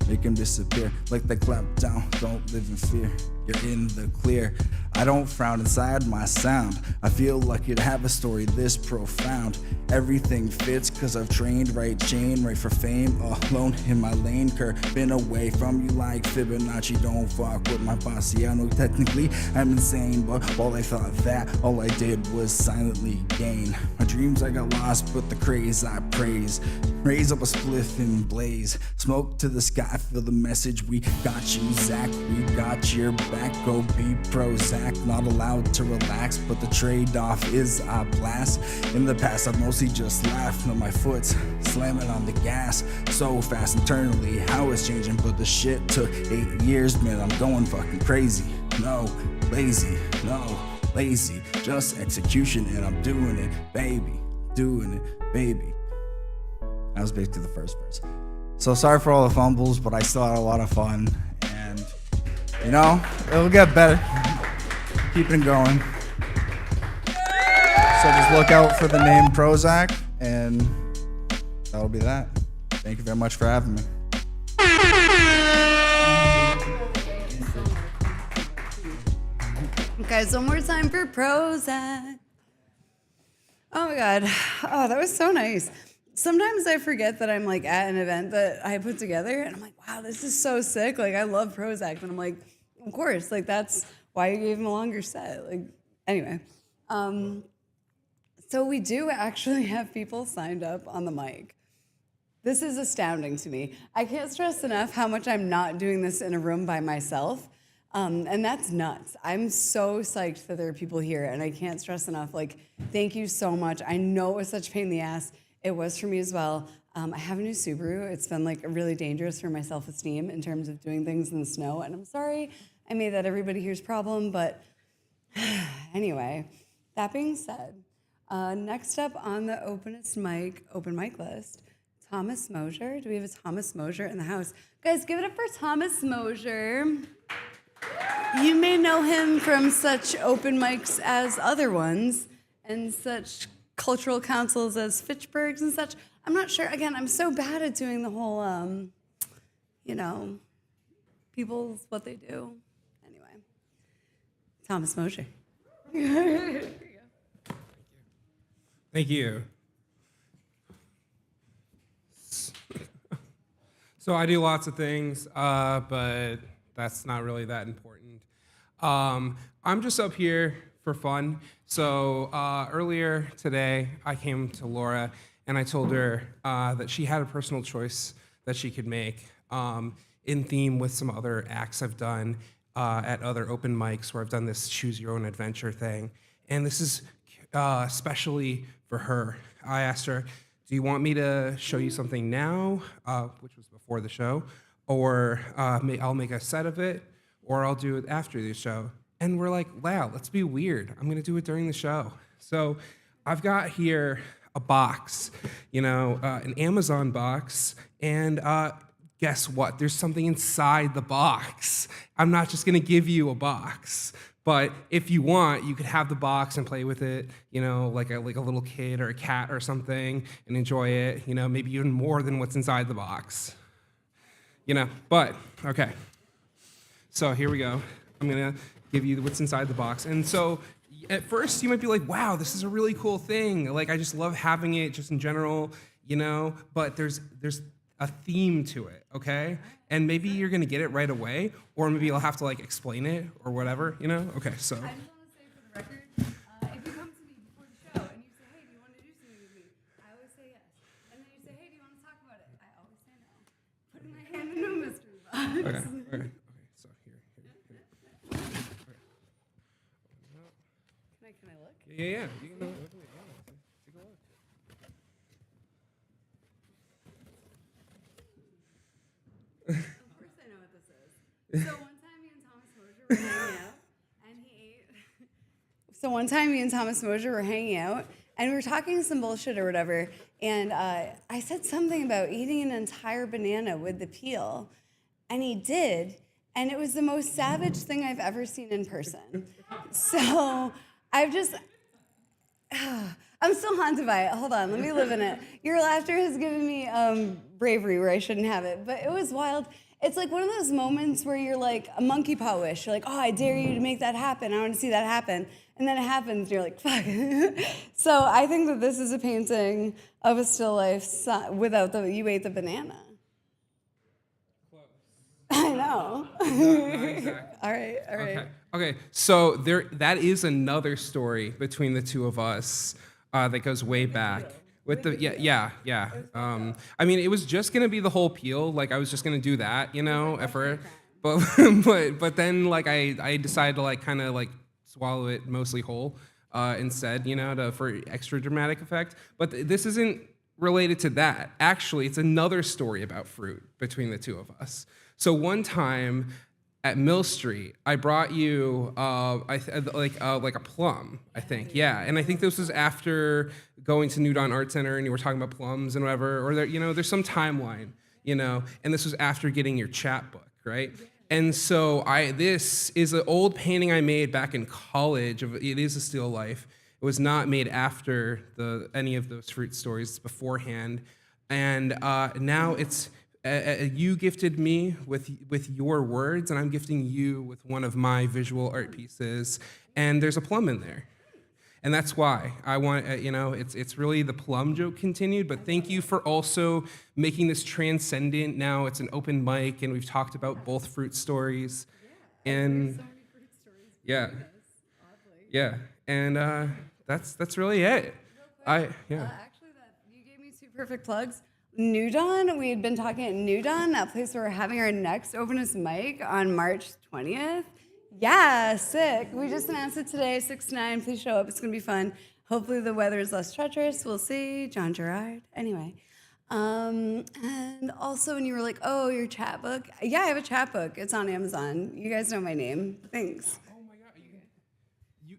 Make him disappear like they clap down, don't live in fear. you're in the clear. I don't frown inside my sound. I feel like you'd have a story this profound. Everything fits cause I've trained, right chain, right for fame. Alone in my lane, been away from you like Fibonacci. Don't fuck with my posse. I know technically I'm insane, but while I thought that, all I did was silently gain. My dreams I got lost, but the craze I praise. Raise up a spliff and blaze. Smoke to the sky, feel the message. We got you, Zach. We got your back. Go be Prozach. Not allowed to relax, but the trade-off is I blast. In the past, I've mostly just laughed. Now my foot's slamming on the gas so fast internally. How it's changing, but the shit took 8 years. Man, I'm going fucking crazy. No, lazy. No, lazy. Just execution, and I'm doing it, baby. Doing it, baby. That was basically the first verse. So sorry for all the fumbles, but I still had a lot of fun. And, you know, it'll get better. Keeping it going. So just look out for the name Prozach, and that'll be that. Thank you very much for having me. Guys, one more time for Prozach. Oh my God. Oh, that was so nice. Sometimes I forget that I'm like at an event that I put together, and I'm like, wow, this is so sick. Like, I love Prozach. And I'm like, of course, like that's why you gave him a longer set. Like, anyway. So we do actually have people signed up on the mic. This is astounding to me. I can't stress enough how much I'm not doing this in a room by myself. And that's nuts. I'm so psyched that there are people here, and I can't stress enough, like, thank you so much. I know it was such a pain in the ass. It was for me as well. I have a new Subaru. It's been like really dangerous for my self-esteem in terms of doing things in the snow, and I'm sorry I made that everybody here's problem, but anyway, that being said, next up on the Openest Mic, open mic list, Thomas Mosher. Do we have a Thomas Mosher in the house? Guys, give it up for Thomas Mosher. You may know him from such open mics as other ones and such cultural councils as Fitchburg's and such. I'm not sure. Again, I'm so bad at doing the whole, you know, people's what they do. Anyway, Thomas Mosher. Thank you. So I do lots of things, but that's not really that important. I'm just up here for fun. So earlier today, I came to Laura and I told her that she had a personal choice that she could make in theme with some other acts I've done at other open mics where I've done this choose your own adventure thing. And this is especially for her. I asked her, do you want me to show you something now, which was before the show, or I'll make a set of it, or I'll do it after the show. And we're like, wow, let's be weird. I'm gonna do it during the show. So I've got here a box, you know, an Amazon box, and guess what? There's something inside the box. I'm not just gonna give you a box, but if you want, you could have the box and play with it, you know, like a little kid or a cat or something, and enjoy it, you know, maybe even more than what's inside the box. You know, but, okay. So here we go. I'm gonna give you what's inside the box. And so at first you might be like, wow, this is a really cool thing. Like, I just love having it just in general, you know, but there's a theme to it, okay? And maybe you're gonna get it right away, or maybe I'll have to like explain it or whatever, you know? Okay, so. I just want to say for the record, if you come to me before the show and you say, hey, do you want to do something with me? I always say yes. And then you say, hey, do you want to talk about it? I always say no. Putting my hand into a mystery box. Okay, so here. Okay. Can I look? Yeah, you can look at it, yeah. Take a look. Of course I know what this is. So one time me and Thomas Mosher were hanging out, and he ate. So one time me and Thomas Mosher were hanging out, and we were talking some bullshit or whatever, and I said something about eating an entire banana with the peel, and he did, and it was the most savage thing I've ever seen in person. So I've just. I'm still haunted by it. Hold on, let me live in it. Your laughter has given me bravery where I shouldn't have it, but it was wild. It's like one of those moments where you're like a monkey paw wish. You're like, oh, I dare you to make that happen. I want to see that happen. And then it happens, and you're like, fuck. So I think that this is a painting of a still life without you ate the banana. Close. I know. Not exactly. All right. Okay. So that is another story between the two of us that goes way back. With the yeah. I mean, it was just gonna be the whole peel. Like I was just gonna do that, at first. But then like I decided to like kind of like swallow it mostly whole instead, for extra dramatic effect. But this isn't related to that. Actually, it's another story about fruit between the two of us. So one time at Mill Street, I brought you like a plum, I think. Yeah, and I think this was after going to New Dawn Art Center, and you were talking about plums and whatever. Or there's some timeline, and this was after getting your chapbook, right? And so this is an old painting I made back in college. It is a still life. It was not made after any of those fruit stories beforehand, and now it's. You gifted me with your words, and I'm gifting you with one of my visual art pieces, and there's a plum in there. And that's why I want, it's really the plum joke continued, but thank you for also making this transcendent. Now it's an open mic, and we've talked about both fruit stories. And yeah, and that's really it. Actually, you gave me two perfect plugs. New Dawn, we had been talking at New Dawn, that place where we're having our next Openest Mic on March 20th. Yeah, sick. We just announced it today, 6 to 9. Please show up. It's going to be fun. Hopefully the weather is less treacherous. We'll see. John Gerhard. Anyway. And also when you were like, oh, your chapbook. Yeah, I have a chapbook. It's on Amazon. You guys know my name. Thanks. Oh my God.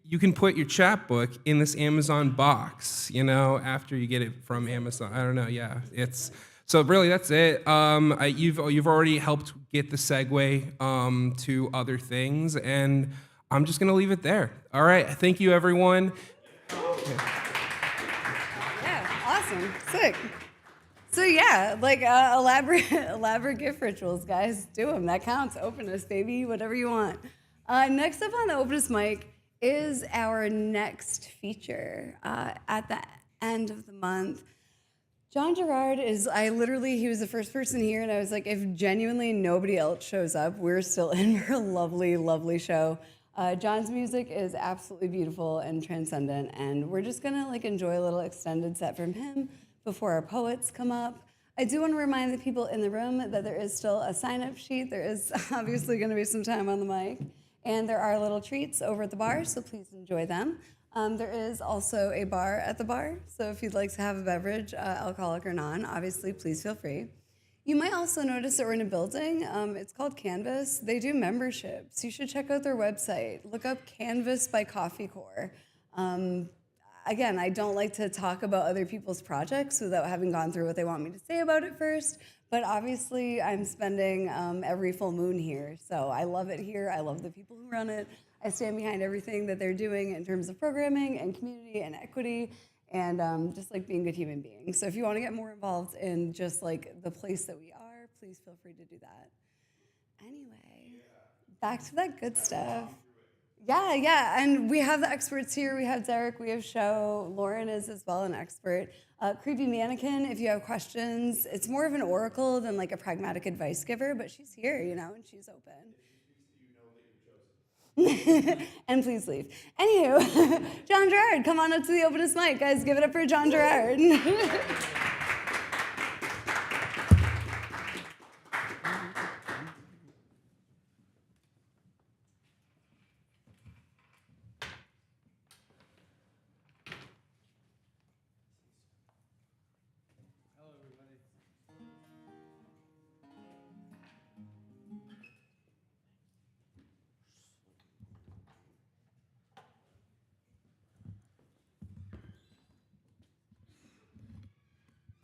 You can put your chapbook in this Amazon box, after you get it from Amazon. I don't know. Yeah, so really that's it. You've already helped get the segue to other things, and I'm just gonna leave it there. All right. Thank you, everyone. Yeah, awesome, sick. So yeah, like elaborate gift rituals, guys. Do them. That counts. Openness, baby. Whatever you want. Next up on the Openest Mic is our next feature at the end of the month. John Gerhard he was the first person here, and I was like, if genuinely nobody else shows up, we're still in for a lovely, lovely show. John's music is absolutely beautiful and transcendent, and we're just gonna like enjoy a little extended set from him before our poets come up. I do want to remind the people in the room that there is still a sign-up sheet. There is obviously gonna be some time on the mic. And there are little treats over at the bar, so please enjoy them. There is also a bar at the bar, so if you'd like to have a beverage, alcoholic or non, obviously, please feel free. You might also notice that we're in a building. It's called Canvas. They do memberships. You should check out their website. Look up Canvas by Coff33 Corp. Again, I don't like to talk about other people's projects without having gone through what they want me to say about it first. But obviously, I'm spending every full moon here, so I love it here. I love the people who run it. I stand behind everything that they're doing in terms of programming and community and equity and just like being good human beings. So if you want to get more involved in just like the place that we are, please feel free to do that. Anyway, back to that good stuff. Yeah, and we have the experts here. We have Derek, we have Sho. Lauren is as well an expert. Creepy Mannequin, if you have questions. It's more of an oracle than like a pragmatic advice giver, but she's here, and she's open. And please leave. Anywho, John Gerhard, come on up to the Openest Mic. Guys, give it up for John Gerhard.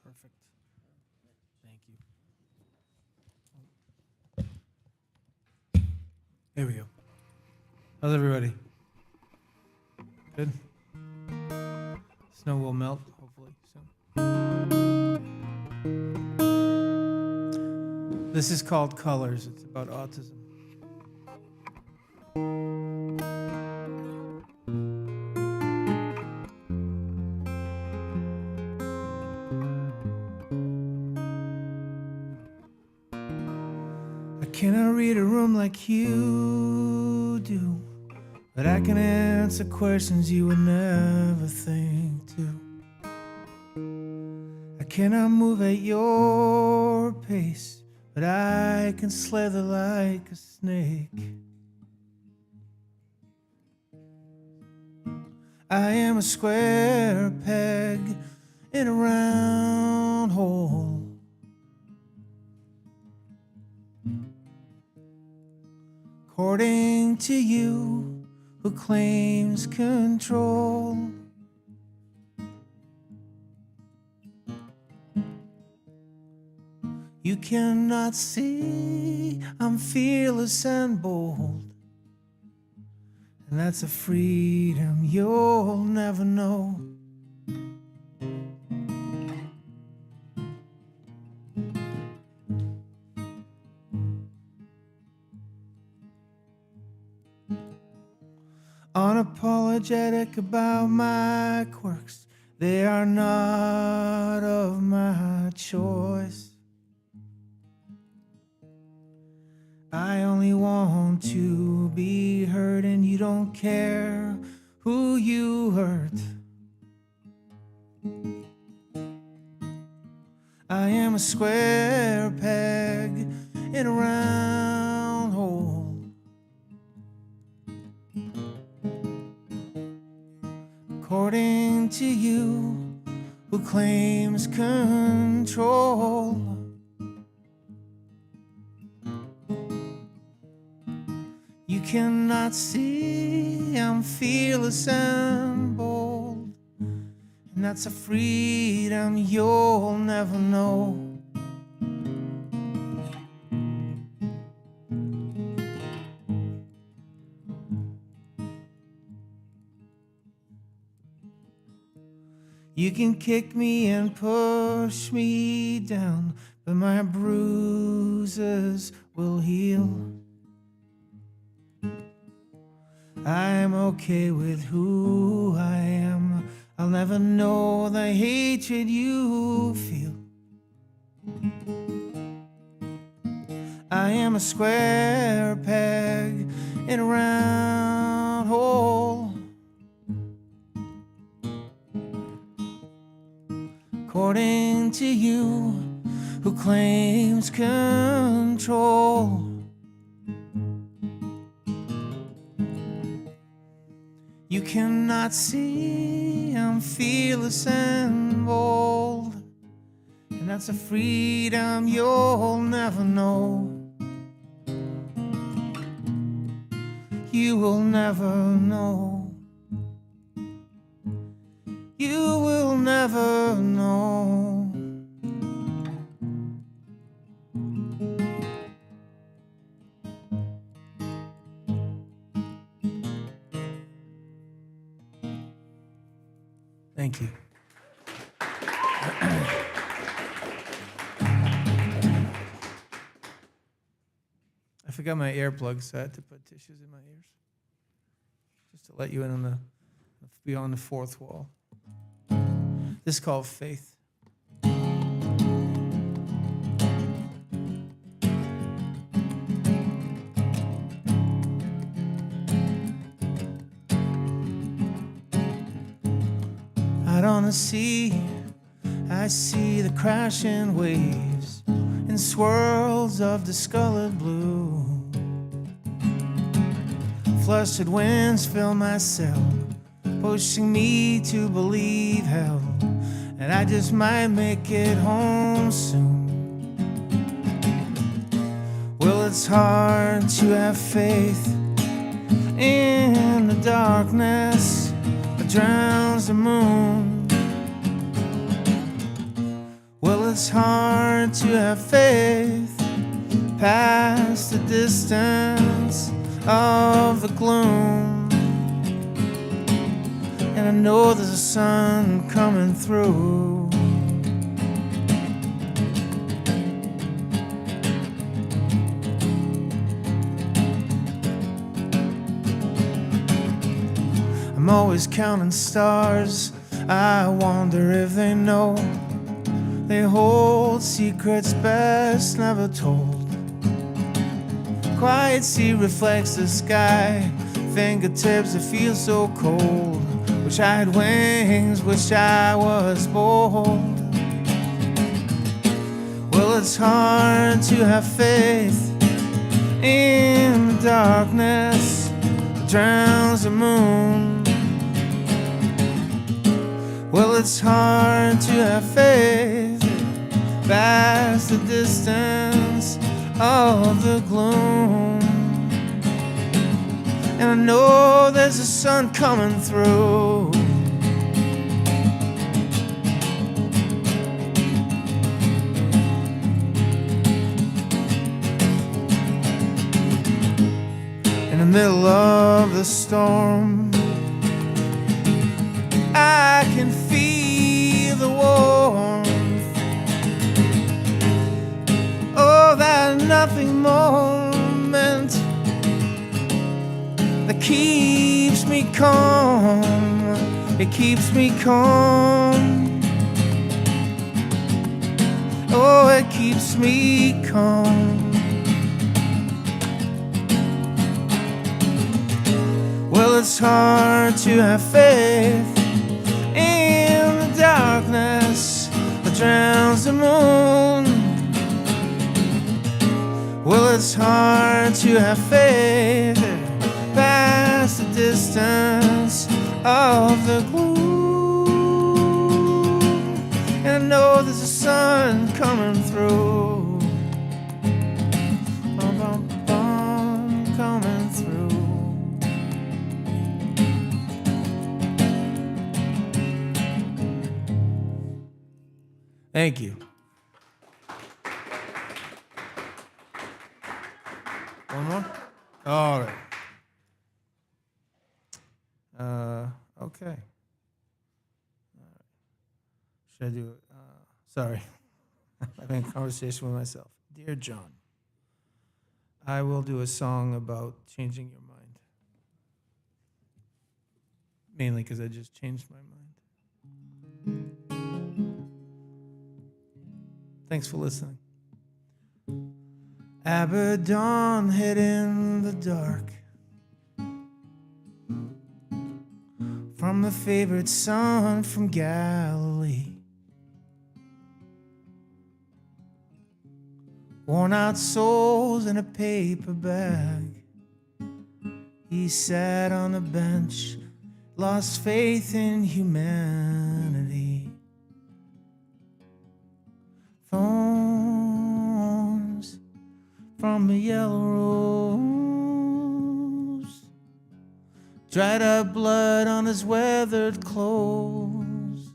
Perfect. Thank you. There we go. How's everybody? Good? Snow will melt, hopefully, soon. This is called Colors. It's about autism. I cannot read a room like you do, but I can answer questions you would never think to. I cannot move at your pace, but I can slither like a snake. I am a square peg in a round hole. According to you, who claims control. You cannot see I'm fearless and bold, and that's a freedom you'll never know. Unapologetic about my quirks, they are not of my choice. I only want to be heard, and you don't care who you hurt. I am a square peg in a round hole. According to you, who claims control. You cannot see I'm fearless and bold, and that's a freedom you'll never know. You can kick me and push me down, but my bruises will heal. I'm okay with who I am. I'll never know the hatred you feel. I am a square peg in a round hole. According to you, who claims control. You cannot see I'm fearless and bold, and that's a freedom you'll never know. You will never know. You will never know. Thank you. I forgot my earplugs, so I had to put tissues in my ears. Just to let you in on the beyond the fourth wall. This is called Faith. Out on the sea, I see the crashing waves in swirls of discolored blue. Flustered winds fill my cell, pushing me to believe hell, and I just might make it home soon. Well, it's hard to have faith in the darkness that drowns the moon. Well, it's hard to have faith past the distance of the gloom. And I know there's a sun coming through. I'm always counting stars. I wonder if they know they hold secrets best never told. Quiet sea reflects the sky, fingertips that feel so cold. Wish I had wings, wish I was bold. Well, it's hard to have faith in the darkness that drowns the moon. Well, it's hard to have faith past the distance of the gloom. And I know there's a sun coming through. In the middle of the storm, I can feel the warmth. Oh, that nothing moment that keeps me calm. It keeps me calm. Oh, it keeps me calm. Well, it's hard to have faith in the darkness that drowns the moon. Well, it's hard to have faith past the distance of the gloom. And I know there's a sun coming through. Bum, bum, bum, coming through. Thank you. One more? All right. Okay. Should I do it? Sorry. I'm having a conversation with myself. Dear John, I will do a song about changing your mind. Mainly because I just changed my mind. Thanks for listening. Abaddon hid in the dark from the favorite son from Galilee. Worn out souls in a paper bag. He sat on a bench, lost faith in humanity. Thorns from a yellow rose, dried up blood on his weathered clothes.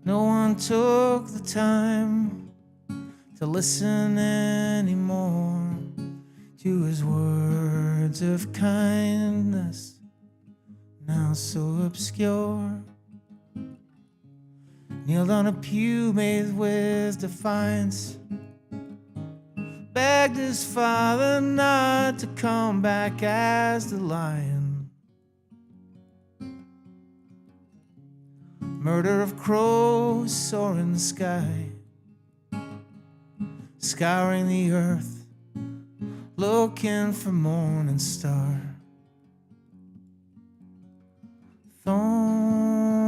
No one took the time to listen anymore to his words of kindness, now so obscure. Kneeled on a pew made with defiance, begged his father not to come back as the lion. Murder of crows soar in the sky, scouring the earth, looking for morning star. Thorns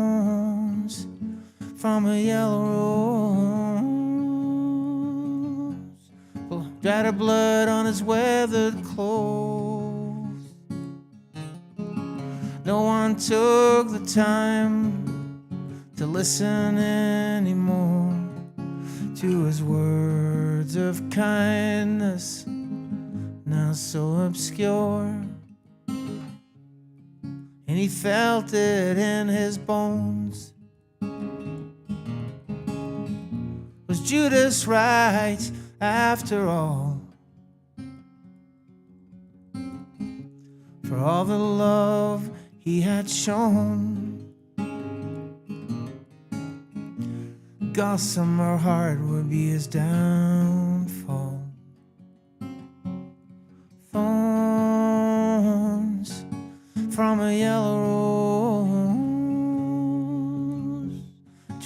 from a yellow rose, dried up blood on his weathered clothes. No one took the time to listen anymore to his words of kindness, now so obscure. And he felt it in his bones. Was Judas right after all? For all the love he had shown, gossamer heart would be his downfall. Thorns from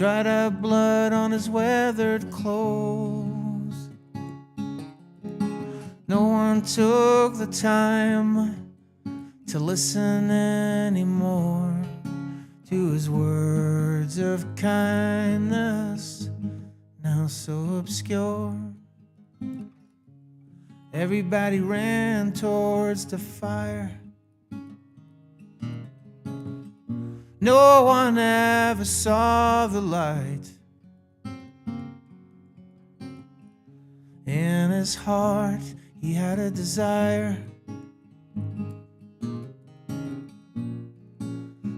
dried up blood on his weathered clothes. No one took the time to listen anymore to his words of kindness, now so obscure. Everybody ran towards the fire. No one ever saw the light. In his heart, he had a desire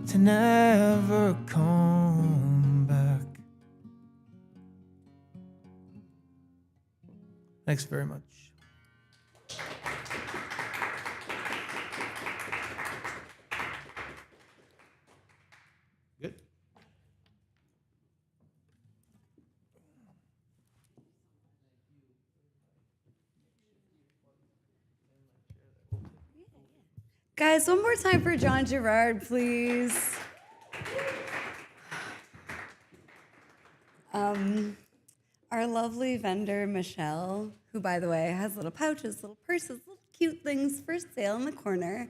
to never come back. Thanks very much. Good. Guys, one more time for John Gerhard, please. Our lovely vendor, Michelle, who, by the way, has little pouches, little purses, little cute things for sale in the corner.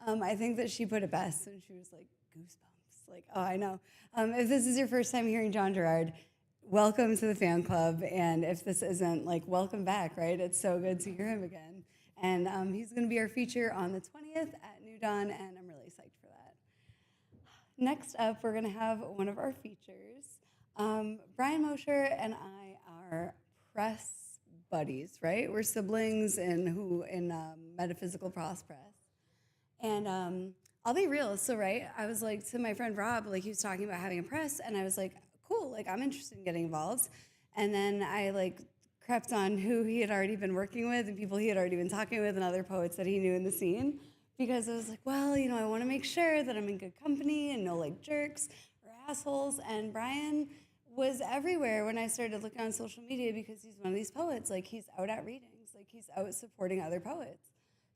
I think that she put it best when she was like, goosebumps. Like, oh, I know. If this is your first time hearing John Gerhard, welcome to the fan club. And if this isn't, like, welcome back, right? It's so good to hear him again. And he's going to be our feature on the 20th at New Dawn, and I'm really psyched for that. Next up, we're going to have one of our features. Brian Mosher and I are press buddies, right? We're siblings in metaphysical press. And I'll be real. So, right, I was like to my friend Rob, like he was talking about having a press, and I was like, cool, like I'm interested in getting involved. And then I like crept on who he had already been working with and people he had already been talking with and other poets that he knew in the scene. Because I was like, well, you know, I want to make sure that I'm in good company and no like jerks or assholes. And Brian was everywhere when I started looking on social media because he's one of these poets. Like he's out at readings, like he's out supporting other poets.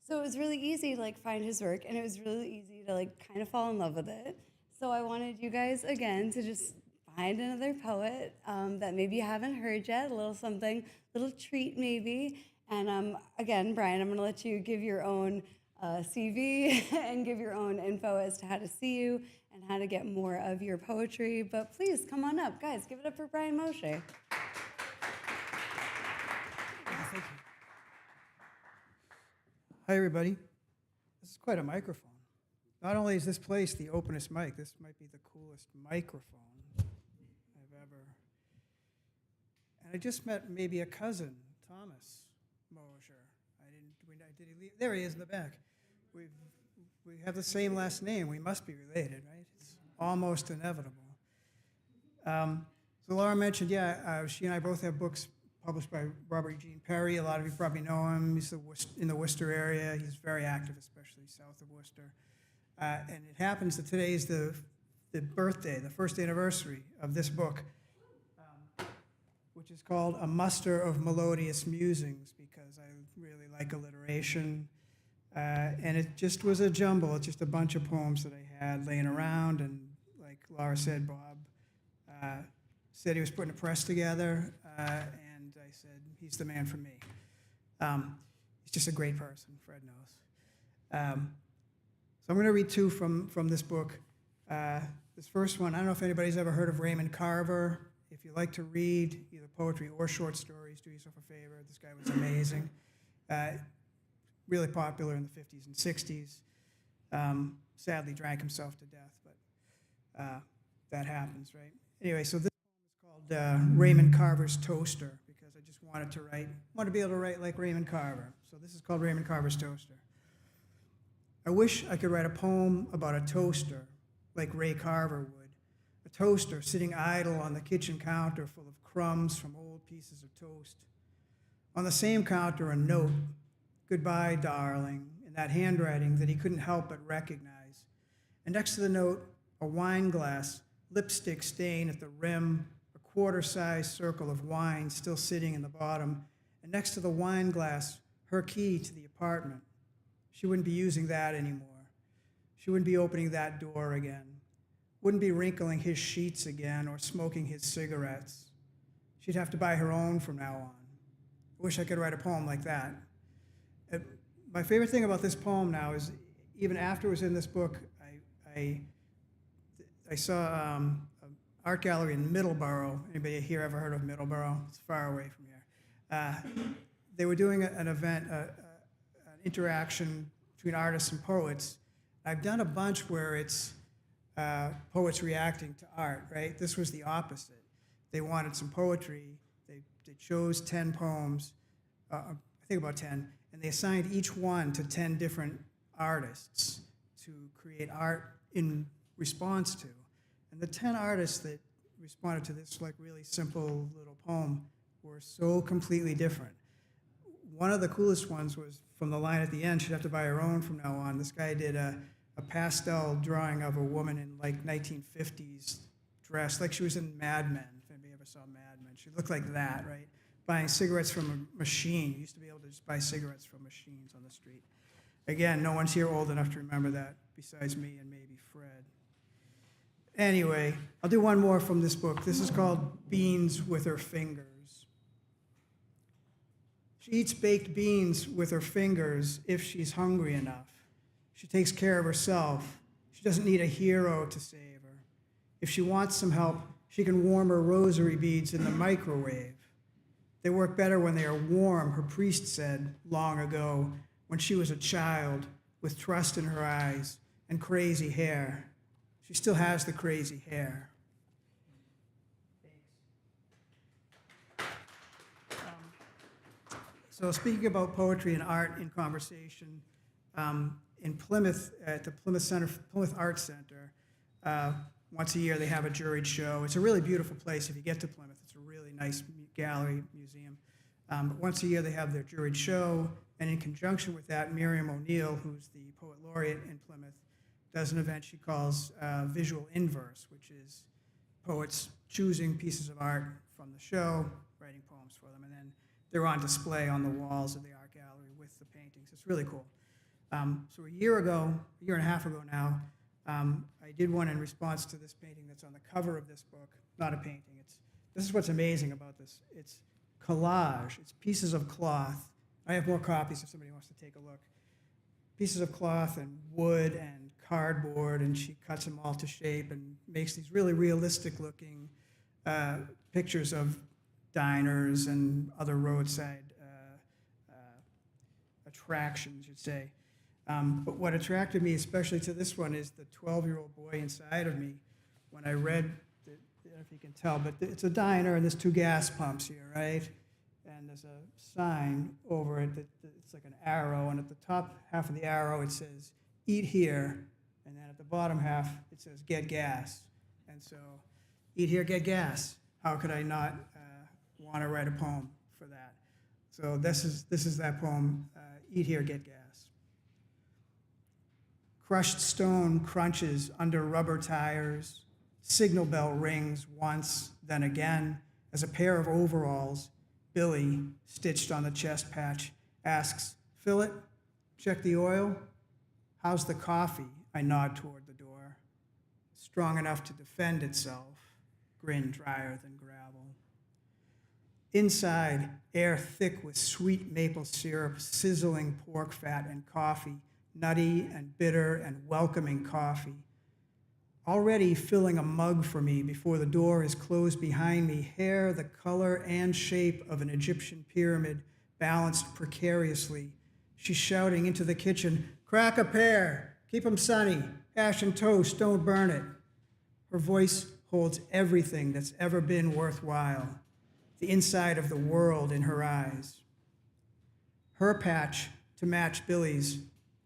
So it was really easy to like find his work, and it was really easy to like kind of fall in love with it. So I wanted you guys again to just find another poet that maybe you haven't heard yet, a little something, little treat maybe. And again, Brian, I'm gonna let you give your own CV and give your own info as to how to see you and how to get more of your poetry. But please come on up, guys. Give it up for Brian Mosher. Thank you. Hi, everybody. This is quite a microphone. Not only is this place the openest mic, this might be the coolest microphone I've ever. And I just met maybe a cousin, Thomas Mosher. Did he leave? There he is in the back. We have the same last name. We must be related, right? It's almost inevitable. So Laura mentioned, she and I both have books published by Robert Eugene Perry. A lot of you probably know him. He's in the Worcester area. He's very active, especially south of Worcester. And it happens that today is the birthday, the first anniversary of this book, which is called A Muster of Melodious Musings, because I really like alliteration. And it just was a jumble. It's just a bunch of poems that I had laying around. And like Laura said, Bob said he was putting a press together. And I said, he's the man for me. He's just a great person, Fred knows. So I'm going to read two from this book. This first one, I don't know if anybody's ever heard of Raymond Carver. If you like to read either poetry or short stories, do yourself a favor. This guy was amazing. Really popular in the 50s and 60s. Sadly drank himself to death, but that happens, right? Anyway, so this poem is called Raymond Carver's Toaster, because I just wanted to be able to write like Raymond Carver. So this is called Raymond Carver's Toaster. I wish I could write a poem about a toaster like Ray Carver would. A toaster sitting idle on the kitchen counter full of crumbs from old pieces of toast. On the same counter, a note, "Goodbye, darling," in that handwriting that he couldn't help but recognize. And next to the note, a wine glass, lipstick stain at the rim, a quarter-sized circle of wine still sitting in the bottom, and next to the wine glass, her key to the apartment. She wouldn't be using that anymore. She wouldn't be opening that door again. wouldn't be wrinkling his sheets again or smoking his cigarettes. She'd have to buy her own from now on. I wish I could write a poem like that. My favorite thing about this poem now is, even after it was in this book, I saw an art gallery in Middleborough. Anybody here ever heard of Middleborough? It's far away from here. They were doing an event, an interaction between artists and poets. I've done a bunch where it's poets reacting to art, right? This was the opposite. They wanted some poetry. They chose 10 poems, I think about 10, and they assigned each one to 10 different artists to create art in response to. And the 10 artists that responded to this like really simple little poem were so completely different. One of the coolest ones was from the line at the end, she'd have to buy her own from now on. This guy did a pastel drawing of a woman in like 1950s dress, like she was in Mad Men, if anybody ever saw Mad Men. She looked like that, right? Buying cigarettes from a machine. You used to be able to just buy cigarettes from machines on the street. Again, no one's here old enough to remember that besides me and maybe Fred. Anyway, I'll do one more from this book. This is called Beans with Her Fingers. She eats baked beans with her fingers if she's hungry enough. She takes care of herself. She doesn't need a hero to save her. If she wants some help, she can warm her rosary beads in the microwave. They work better when they are warm, her priest said long ago, when she was a child with trust in her eyes and crazy hair. She still has the crazy hair. So speaking about poetry and art in conversation, in Plymouth, at the Plymouth Arts Center, once a year they have a juried show. It's a really beautiful place. If you get to Plymouth, it's a really nice gallery, museum. But once a year they have their juried show, and in conjunction with that, Miriam O'Neill, who's the poet laureate in Plymouth, does an event she calls Visual Inverse, which is poets choosing pieces of art from the show, writing poems for them, and then they're on display on the walls of the art gallery with the paintings. It's really cool. So a year and a half ago now, I did one in response to this painting that's on the cover of this book. Not a painting. This is what's amazing about this. It's collage. It's pieces of cloth. I have more copies if somebody wants to take a look. Pieces of cloth and wood and cardboard, and she cuts them all to shape and makes these really realistic-looking pictures of diners and other roadside attractions, you'd say. But what attracted me especially to this one is the 12-year-old boy inside of me. When I read, I don't know if you can tell, but it's a diner and there's 2 gas pumps here, right? And there's a sign over it it's like an arrow, and at the top half of the arrow it says, "Eat here," and then at the bottom half it says, "Get gas." And so, eat here, get gas. How could I not want to write a poem for that? So this is that poem, Eat Here, Get Gas. Crushed stone crunches under rubber tires. Signal bell rings once, then again, as a pair of overalls, Billy, stitched on the chest patch, asks, "Fill it? Check the oil? How's the coffee?" I nod toward the door. Strong enough to defend itself, grin drier than gravel. Inside, air thick with sweet maple syrup, sizzling pork fat and coffee, nutty and bitter and welcoming coffee. Already filling a mug for me before the door is closed behind me, hair the color and shape of an Egyptian pyramid balanced precariously. She's shouting into the kitchen, "Crack a pear, keep 'em sunny, ash and toast, don't burn it." Her voice holds everything that's ever been worthwhile, the inside of the world in her eyes. Her patch to match Billy's,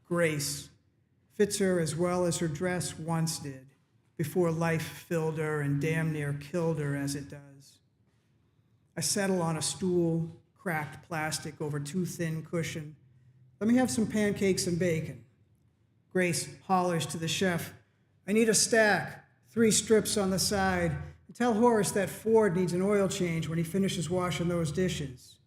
grace, fits her as well as her dress once did, before life filled her and damn near killed her as it does. I settle on a stool, cracked plastic over too thin cushion. "Let me have some pancakes and bacon." Grace hollers to the chef, "I need a stack, 3 strips on the side, and tell Horace that Ford needs an oil change when he finishes washing those dishes."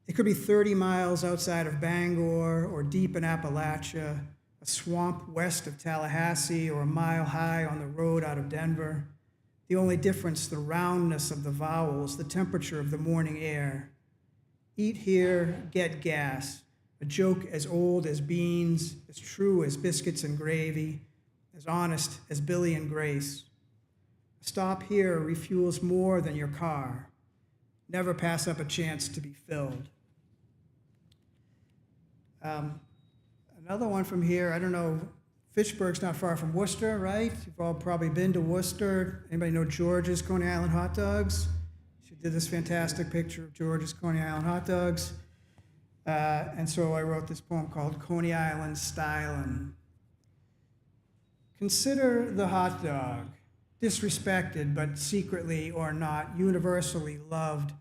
It could be 30 miles outside of Bangor or deep in Appalachia, a swamp west of Tallahassee, or a mile high on the road out of Denver. The only difference, the roundness of the vowels, the temperature of the morning air. Eat here, get gas, a joke as old as beans, as true as biscuits and gravy, as honest as Billy and Grace. A stop here refuels more than your car. Never pass up a chance to be filled. Another one from here, I don't know, Fitchburg's not far from Worcester, right? You've all probably been to Worcester. Anybody know George's Coney Island hot dogs? She did this fantastic picture of George's Coney Island hot dogs. And so I wrote this poem called Coney Island Stylin'. Consider the hot dog, disrespected but secretly or not universally loved.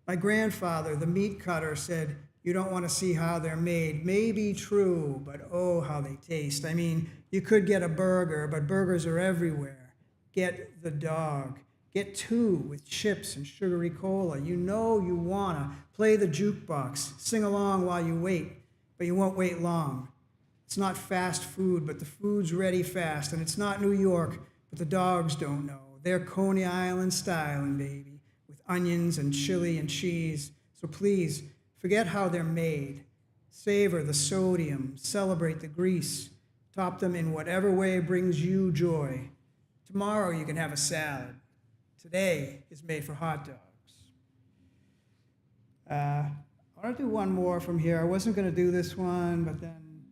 My grandfather, the meat cutter, said, "You don't want to see how they're made." May be true, but oh, how they taste. I mean, you could get a burger, but burgers are everywhere. Get the dog. Get two with chips and sugary cola. You know you wanna play the jukebox, sing along while you wait, but you won't wait long. It's not fast food, but the food's ready fast, and it's not New York, but the dogs don't know. They're Coney Island styling, baby, with onions and chili and cheese. So please, forget how they're made. Savor the sodium, celebrate the grease, top them in whatever way brings you joy. Tomorrow you can have a salad. Today is made for hot dogs. I want to do one more from here. I wasn't going to do this one, but then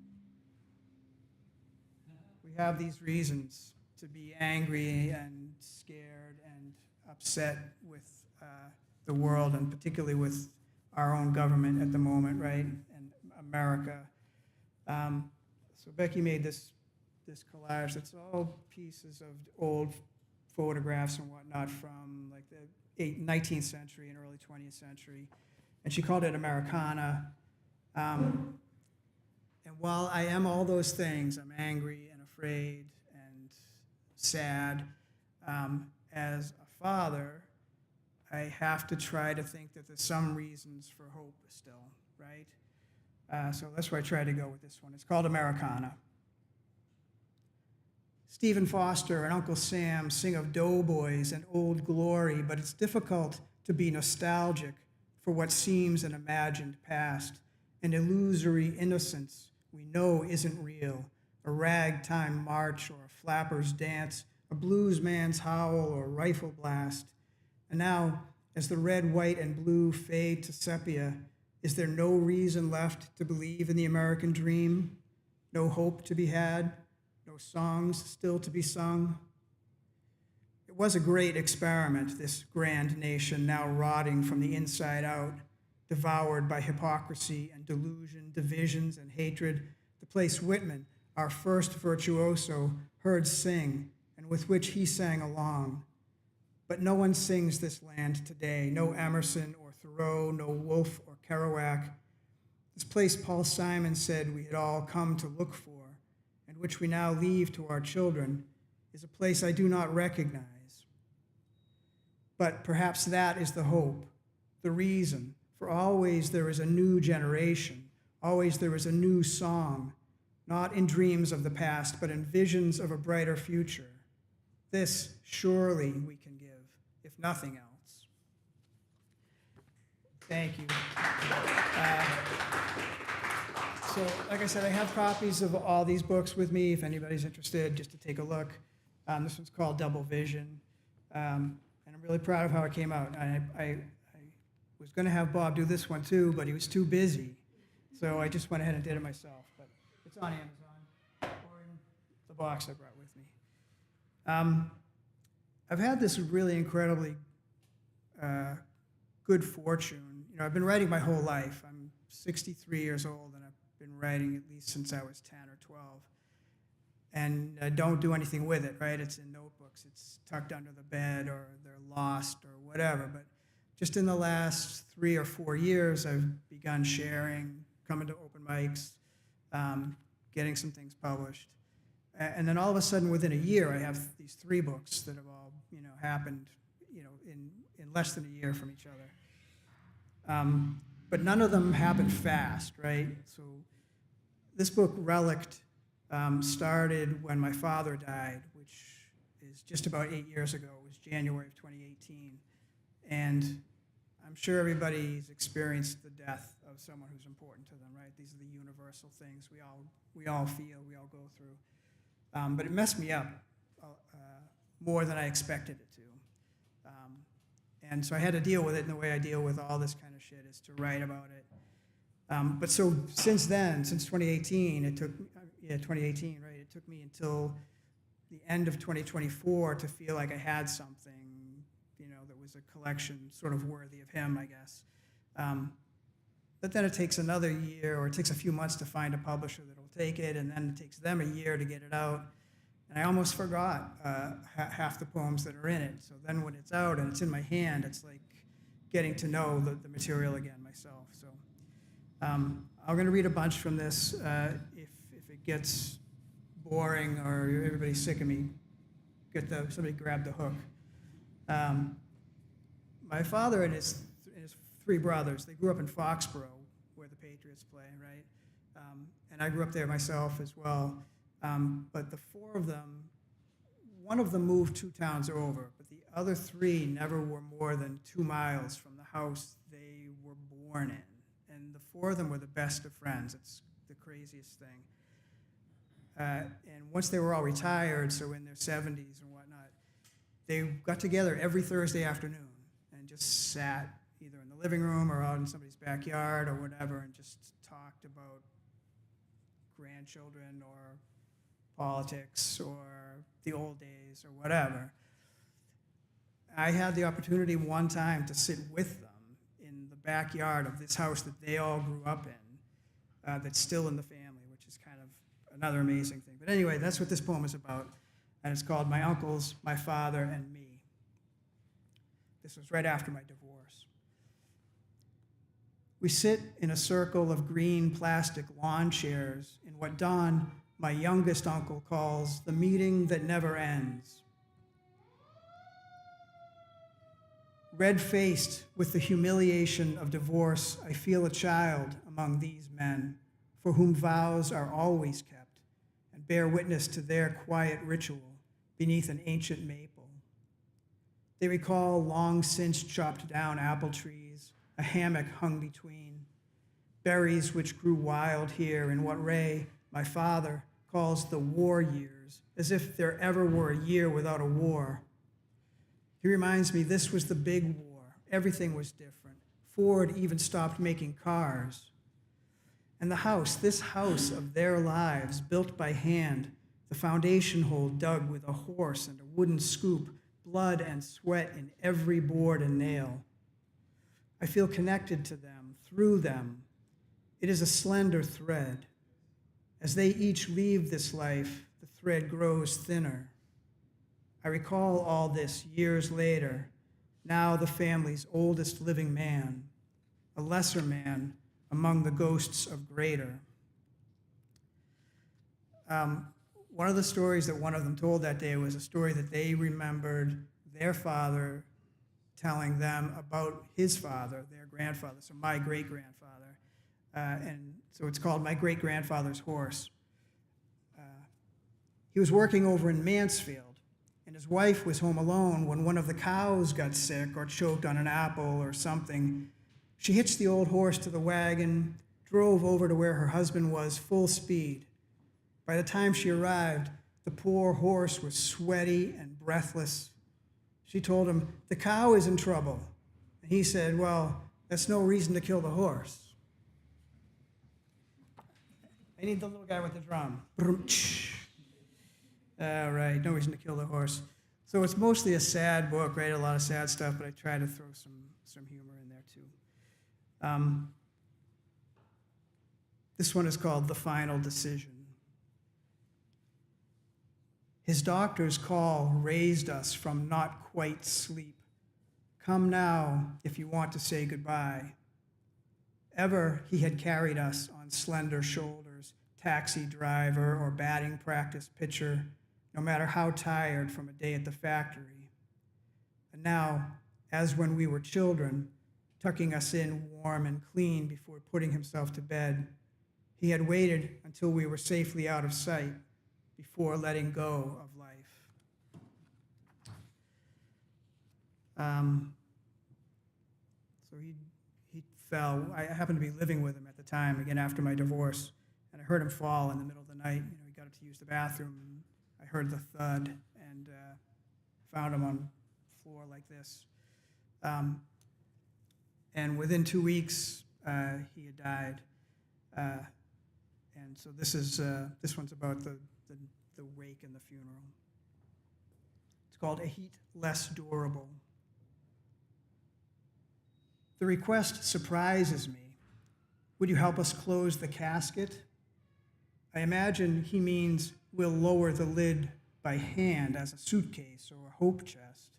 we have these reasons to be angry and scared and upset with the world, and particularly with our own government at the moment, right, and America. So Becky made this collage that's all pieces of old photographs and whatnot from like the 19th century and early 20th century, and she called it Americana. And while I am all those things, I'm angry and afraid and sad, as a father, I have to try to think that there's some reasons for hope still, right? So that's where I try to go with this one. It's called Americana. Stephen Foster and Uncle Sam sing of doughboys and old glory, but it's difficult to be nostalgic for what seems an imagined past, an illusory innocence we know isn't real, a ragtime march or a flapper's dance, a blues man's howl or rifle blast. And now, as the red, white, and blue fade to sepia, is there no reason left to believe in the American dream? No hope to be had? No songs still to be sung? It was a great experiment, this grand nation now rotting from the inside out, devoured by hypocrisy and delusion, divisions and hatred, the place Whitman, our first virtuoso, heard sing, and with which he sang along. But no one sings this land today, no Emerson or Thoreau, no Woolf or Kerouac. This place Paul Simon said we had all come to look for, and which we now leave to our children, is a place I do not recognize. But perhaps that is the hope, the reason, for always there is a new generation, always there is a new song, not in dreams of the past, but in visions of a brighter future. This surely we can give, if nothing else. Thank you. So, like I said, I have copies of all these books with me if anybody's interested, just to take a look. This one's called Double Vision, and I'm really proud of how it came out. I was going to have Bob do this one too, but he was too busy, so I just went ahead and did it myself. But it's on Amazon or in the box I brought with me. I've had this really incredibly good fortune. You know, I've been writing my whole life. I'm 63 years old, and I've been writing at least since I was 10 or 12. And I don't do anything with it, right? It's in notebooks. It's tucked under the bed, or they're lost, or whatever. But just in the last 3 or 4 years, I've begun sharing, coming to open mics, getting some things published. And then all of a sudden, within a year, I have these 3 books that have all, happened, in less than a year from each other. But none of them happened fast, right? So this book, Relict, started when my father died, which is just about 8 years ago. It was January of 2018. And I'm sure everybody's experienced the death of someone who's important to them, right? These are the universal things we all feel, we all go through. But it messed me up more than I expected it to. And so I had to deal with it, and the way I deal with all this kind of shit is to write about it. But so since then, since 2018, it took, 2018, right? It took me until the end of 2024 to feel like I had something, that was a collection sort of worthy of him, I guess. But then it takes another year, or it takes a few months to find a publisher that will take it, and then it takes them a year to get it out. And I almost forgot half the poems that are in it. So then when it's out and it's in my hand, it's like getting to know the material again myself. So I'm going to read a bunch from this. If it gets boring or everybody's sick of me, somebody grab the hook. My father and his 3 brothers, they grew up in Foxborough, where the Patriots play, right? And I grew up there myself as well. But the 4 of them, one of them moved 2 towns over, but the other 3 never were more than 2 miles from the house they were born in. And the 4 of them were the best of friends. It's the craziest thing. And once they were all retired, so in their 70s and whatnot, they got together every Thursday afternoon and just sat either in the living room or out in somebody's backyard or whatever and just talked about grandchildren or politics or the old days or whatever. I had the opportunity one time to sit with them in the backyard of this house that they all grew up in, that's still in the family, which is kind of another amazing thing. But anyway, that's what this poem is about, and it's called My Uncles, My Father, and Me. This was right after my divorce. We sit in a circle of green plastic lawn chairs in what Don, my youngest uncle, calls the meeting that never ends. Red-faced with the humiliation of divorce, I feel a child among these men for whom vows are always kept and bear witness to their quiet ritual beneath an ancient maple. They recall long since chopped down apple trees, a hammock hung between, berries which grew wild here in what Ray, my father, calls the war years, as if there ever were a year without a war. He reminds me this was the big war. Everything was different. Ford even stopped making cars. And the house, this house of their lives, built by hand, the foundation hole dug with a horse and a wooden scoop, blood and sweat in every board and nail. I feel connected to them, through them. It is a slender thread. As they each leave this life, the thread grows thinner. I recall all this years later, now the family's oldest living man, a lesser man among the ghosts of greater. One of the stories that one of them told that day was a story that they remembered their father telling them about his father, their grandfather, so my great-grandfather. And so it's called My Great-Grandfather's Horse. He was working over in Mansfield, and his wife was home alone when one of the cows got sick or choked on an apple or something. She hitched the old horse to the wagon, drove over to where her husband was full speed. By the time she arrived, the poor horse was sweaty and breathless. She told him, "The cow is in trouble." And he said, "Well, that's no reason to kill the horse." I need the little guy with the drum. All right, no reason to kill the horse. So it's mostly a sad book, right? A lot of sad stuff, but I try to throw some humor in there too. This one is called The Final Decision. His doctor's call raised us from not quite sleep. Come now if you want to say goodbye. Ever he had carried us on slender shoulders, taxi driver or batting practice pitcher, no matter how tired from a day at the factory. And now, as when we were children, tucking us in warm and clean before putting himself to bed, He had waited until we were safely out of sight before letting go of life. So he fell. I happened to be living with him at the time, again after my divorce, and I heard him fall in the middle of the night. He got up to use the bathroom, and I heard the thud, and found him on the floor like this. And within 2 weeks, he had died. And so this one's about the wake and the funeral. It's called A Heat Less Durable. The request surprises me. Would you help us close the casket? I imagine he means we'll lower the lid by hand as a suitcase or a hope chest.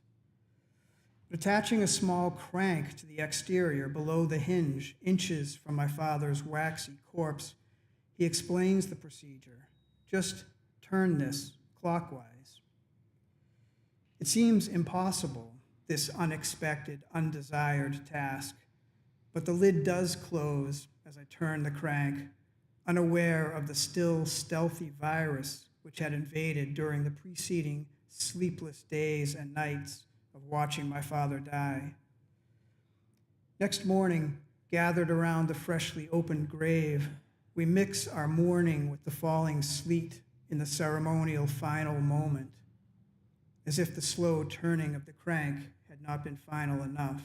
Attaching a small crank to the exterior below the hinge, inches from my father's waxy corpse, he explains the procedure. Just turn this clockwise. It seems impossible, this unexpected, undesired task, but the lid does close as I turn the crank, unaware of the still stealthy virus which had invaded during the preceding sleepless days and nights of watching my father die. Next morning, gathered around the freshly opened grave, we mix our mourning with the falling sleet in the ceremonial final moment, as if the slow turning of the crank had not been final enough.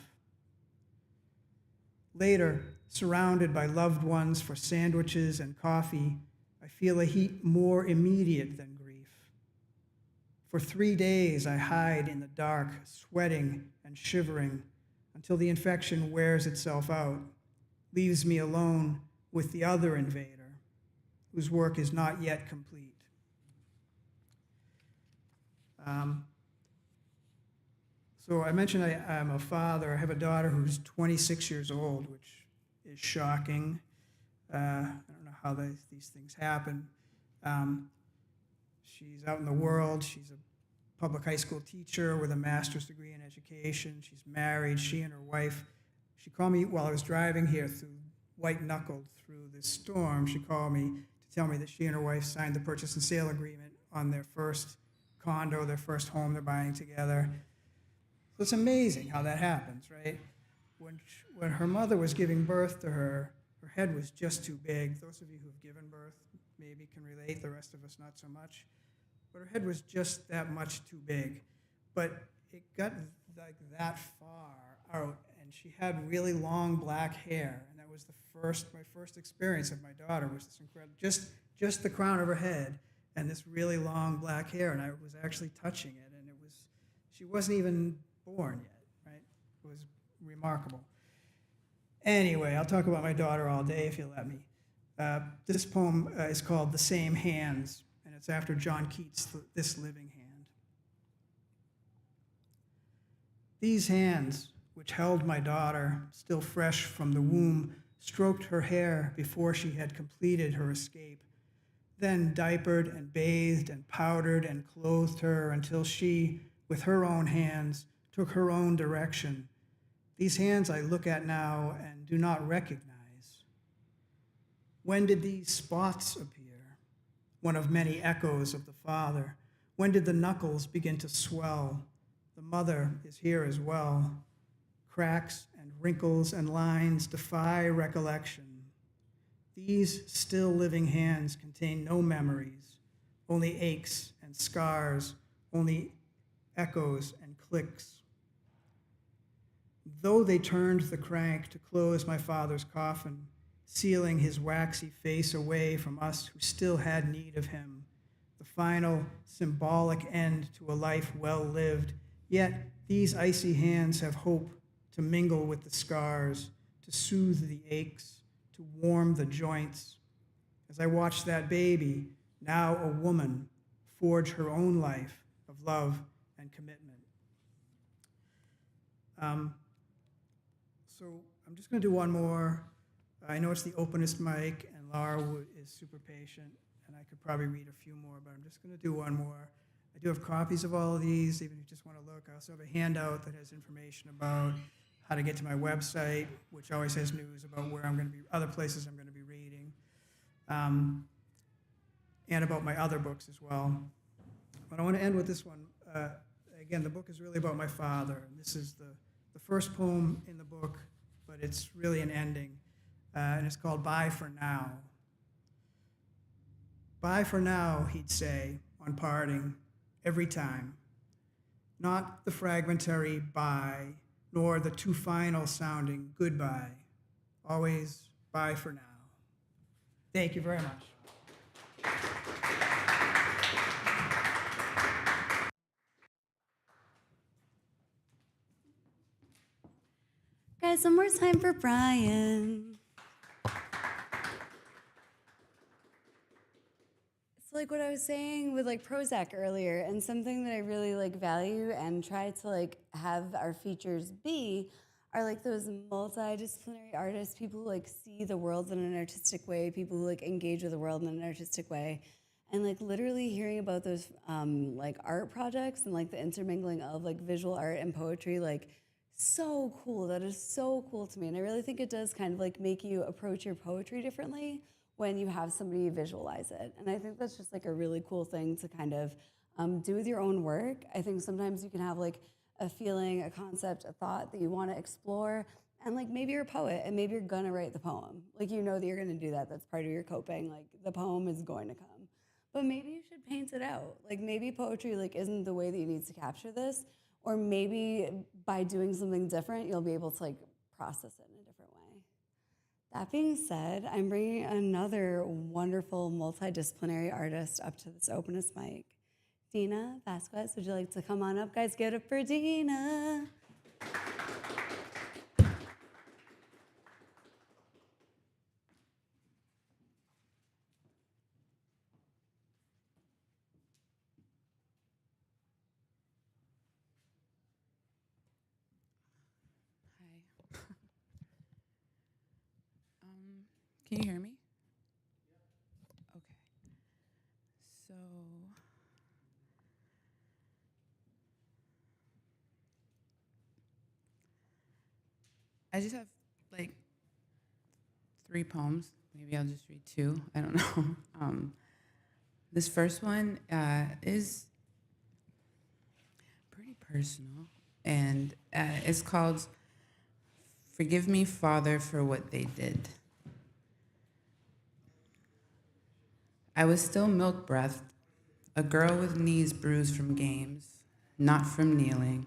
Later, surrounded by loved ones for sandwiches and coffee, I feel a heat more immediate than grief. For 3 days, I hide in the dark, sweating and shivering, until the infection wears itself out, leaves me alone with the other invader, whose work is not yet complete. So I mentioned I'm a father. I have a daughter who's 26 years old, which is shocking. I don't know how these things happen. She's out in the world. She's a public high school teacher with a master's degree in education. She's married. She and her wife, she called me while I was driving here white-knuckled through this storm. She called me to tell me that she and her wife signed the purchase and sale agreement on their first condo, their first home they're buying together. So it's amazing how that happens, right? When her mother was giving birth to her, her head was just too big. Those of you who've given birth maybe can relate, the rest of us not so much. But her head was just that much too big. But it got like that far out, and she had really long black hair, and that was my first experience of my daughter was this incredible, just the crown of her head and this really long black hair, and I was actually touching it, and she wasn't even born yet, right? It was remarkable. Anyway, I'll talk about my daughter all day if you let me. This poem is called The Same Hands, and it's after John Keats' This Living Hand. These hands, which held my daughter, still fresh from the womb, stroked her hair before she had completed her escape, then diapered and bathed and powdered and clothed her until she, with her own hands, took her own direction. These hands I look at now and do not recognize. When did these spots appear? One of many echoes of the father. When did the knuckles begin to swell? The mother is here as well. Cracks and wrinkles and lines defy recollection. These still living hands contain no memories, only aches and scars, only echoes and clicks. Though they turned the crank to close my father's coffin, sealing his waxy face away from us who still had need of him, the final symbolic end to a life well lived, yet these icy hands have hope to mingle with the scars, to soothe the aches, to warm the joints. As I watch that baby, now a woman, forge her own life of love and commitment. So I'm just going to do one more. I know it's the Openest Mic, and Laura is super patient, and I could probably read a few more, but I'm just going to do one more. I do have copies of all of these, even if you just want to look. I also have a handout that has information about how to get to my website, which always has news about where I'm going to be, other places I'm going to be reading. and about my other books as well. But I want to end with this one. Again, the book is really about my father. This is the first poem in the book, but it's really an ending. And it's called Bye for Now. Bye for now, he'd say, on parting, every time. Not the fragmentary bye, nor the too final sounding goodbye. Always bye for now. Thank you very much. Guys, one more time for Brian. It's like what I was saying with like Prozach earlier, and something that I really like value and try to like have our features be are like those multidisciplinary artists, people who like see the world in an artistic way, people who like engage with the world in an artistic way. And like literally hearing about those like art projects and like the intermingling of like visual art and poetry, like so cool. That is so cool to me. And I really think it does kind of like make you approach your poetry differently when you have somebody visualize it. And I think that's just like a really cool thing to kind of do with your own work. I think sometimes you can have like a feeling, a concept, a thought that you want to explore. And like maybe you're a poet and maybe you're gonna write the poem. Like you know that you're gonna do that. That's part of your coping. Like the poem is going to come. But maybe you should paint it out. Like maybe poetry like isn't the way that you need to capture this. Or maybe by doing something different, you'll be able to like process it in a different way. That being said, I'm bringing another wonderful multidisciplinary artist up to this Openest Mic. Dina Vasquez, would you like to come on up? Guys, get up for Dina. Hi. Can you hear me? Okay. So I just have like 3 poems. Maybe I'll just read 2. I don't know. This first one is pretty personal, and it's called "Forgive Me, Father, for What They Did." I was still milk-breathed, a girl with knees bruised from games, not from kneeling.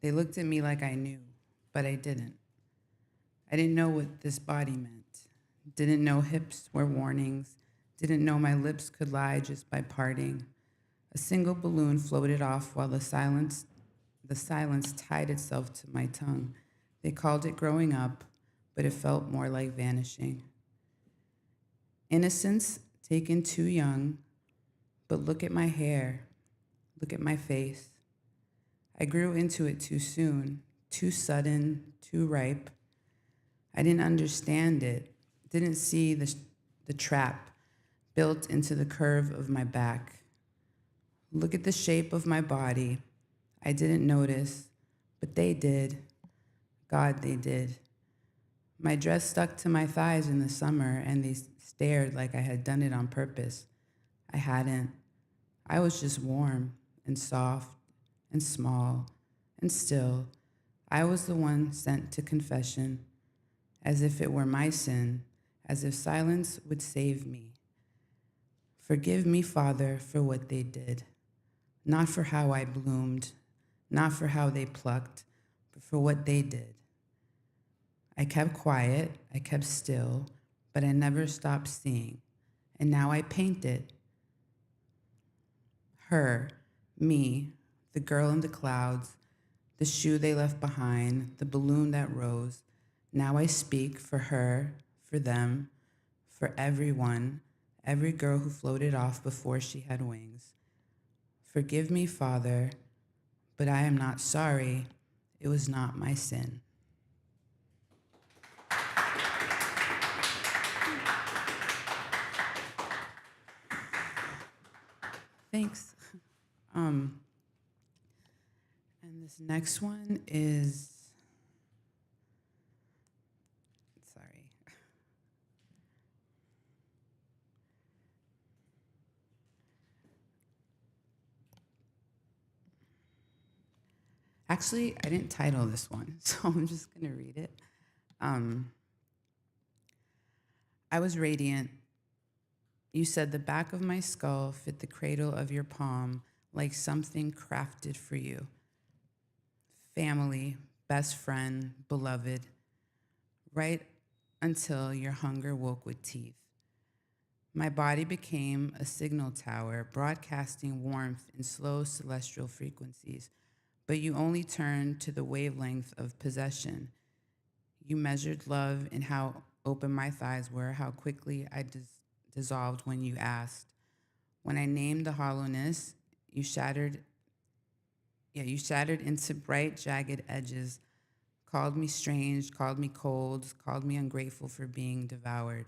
They looked at me like I knew, but I didn't. I didn't know what this body meant. Didn't know hips were warnings. Didn't know my lips could lie just by parting. A single balloon floated off while the silence tied itself to my tongue. They called it growing up, but it felt more like vanishing. Innocence taken too young, but look at my hair, look at my face. I grew into it too soon, too sudden, too ripe. I didn't understand it, didn't see the trap built into the curve of my back. Look at the shape of my body. I didn't notice, but they did. God, they did. My dress stuck to my thighs in the summer, and they stared like I had done it on purpose. I hadn't. I was just warm and soft and small and still. I was the one sent to confession, as if it were my sin, as if silence would save me. Forgive me, Father, for what they did. Not for how I bloomed, not for how they plucked, but for what they did. I kept quiet, I kept still, but I never stopped seeing. And now I paint it. Her, me, the girl in the clouds, the shoe they left behind, the balloon that rose. Now I speak for her, for them, for everyone, every girl who floated off before she had wings. Forgive me, Father, but I am not sorry. It was not my sin. Thanks. And this next one is, sorry. Actually, I didn't title this one, so I'm just going to read it. I was radiant. You said the back of my skull fit the cradle of your palm like something crafted for you. Family, best friend, beloved, right until your hunger woke with teeth. My body became a signal tower, broadcasting warmth in slow celestial frequencies, but you only turned to the wavelength of possession. You measured love in how open my thighs were, how quickly I dissolved when you asked. When I named the hollowness, you shattered into bright, jagged edges, called me strange, called me cold, called me ungrateful for being devoured.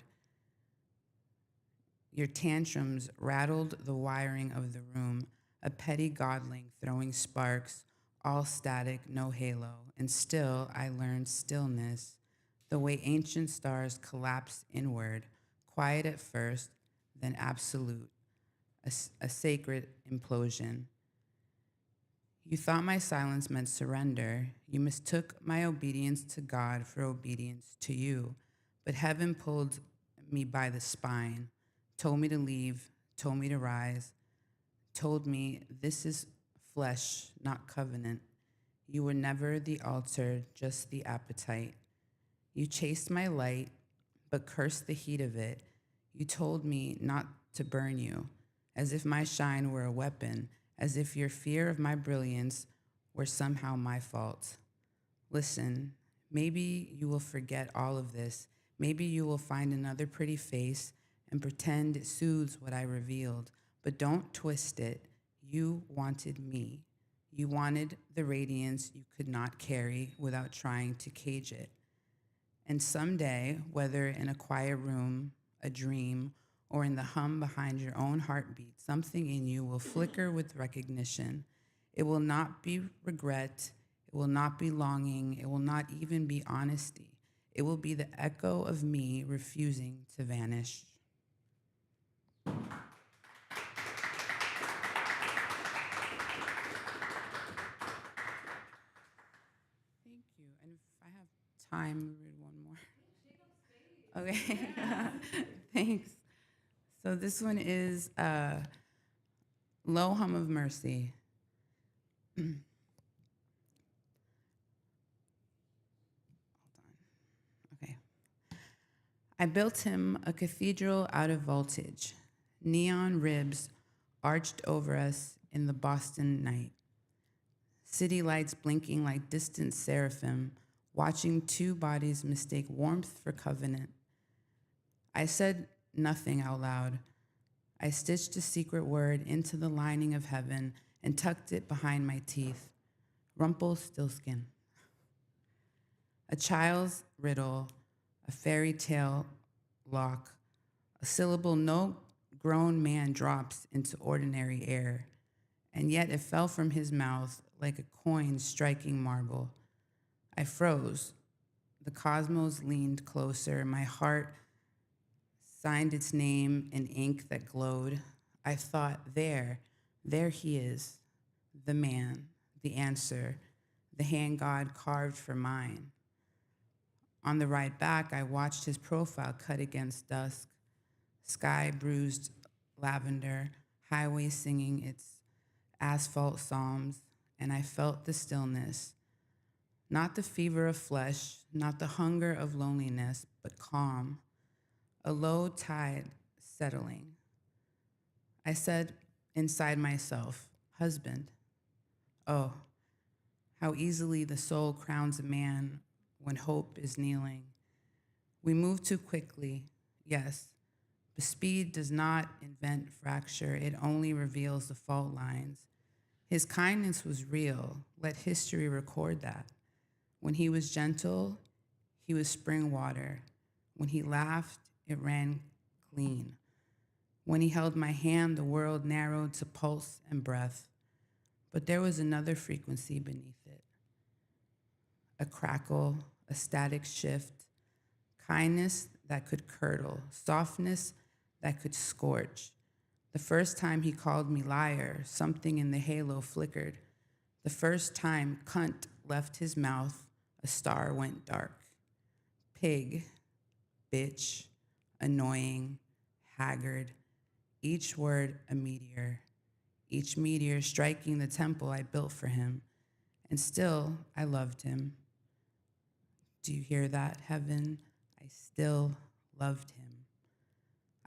Your tantrums rattled the wiring of the room, a petty godling throwing sparks, all static, no halo. And still, I learned stillness, the way ancient stars collapse inward, quiet at first, then absolute, a sacred implosion. You thought my silence meant surrender. You mistook my obedience to God for obedience to you. But heaven pulled me by the spine, told me to leave, told me to rise, told me this is flesh, not covenant. You were never the altar, just the appetite. You chased my light, but cursed the heat of it. You told me not to burn you, as if my shine were a weapon, as if your fear of my brilliance were somehow my fault. Listen, maybe you will forget all of this. Maybe you will find another pretty face and pretend it soothes what I revealed. But don't twist it. You wanted me. You wanted the radiance you could not carry without trying to cage it. And someday, whether in a quiet room, a dream, or in the hum behind your own heartbeat, something in you will flicker with recognition. It will not be regret. It will not be longing. It will not even be honesty. It will be the echo of me refusing to vanish. Thank you. And if I have time, read one more. Okay. Thanks. So this one is Low Hum of Mercy. Hold on. Okay. I built him a cathedral out of voltage, neon ribs arched over us in the Boston night. City lights blinking like distant seraphim, watching two bodies mistake warmth for covenant. I said nothing out loud. I stitched a secret word into the lining of heaven and tucked it behind my teeth. Rumpelstiltskin. A child's riddle, a fairy tale lock, a syllable no grown man drops into ordinary air, and yet it fell from his mouth like a coin striking marble. I froze. The cosmos leaned closer. My heart signed its name in ink that glowed. I thought, there he is, the man, the answer, the hand God carved for mine. On the ride back, I watched his profile cut against dusk, sky bruised lavender, highway singing its asphalt psalms, and I felt the stillness, not the fever of flesh, not the hunger of loneliness, but calm, a low tide settling. I said inside myself, husband. Oh, how easily the soul crowns a man when hope is kneeling. We move too quickly, yes, but speed does not invent fracture. It only reveals the fault lines. His kindness was real. Let history record that. When he was gentle, he was spring water. When he laughed, it ran clean. When he held my hand, the world narrowed to pulse and breath. But there was another frequency beneath it. A crackle, a static shift, kindness that could curdle, softness that could scorch. The first time he called me liar, something in the halo flickered. The first time cunt left his mouth, a star went dark. Pig, bitch, annoying, haggard, each word a meteor, each meteor striking the temple I built for him, and still I loved him. Do you hear that, heaven? I still loved him.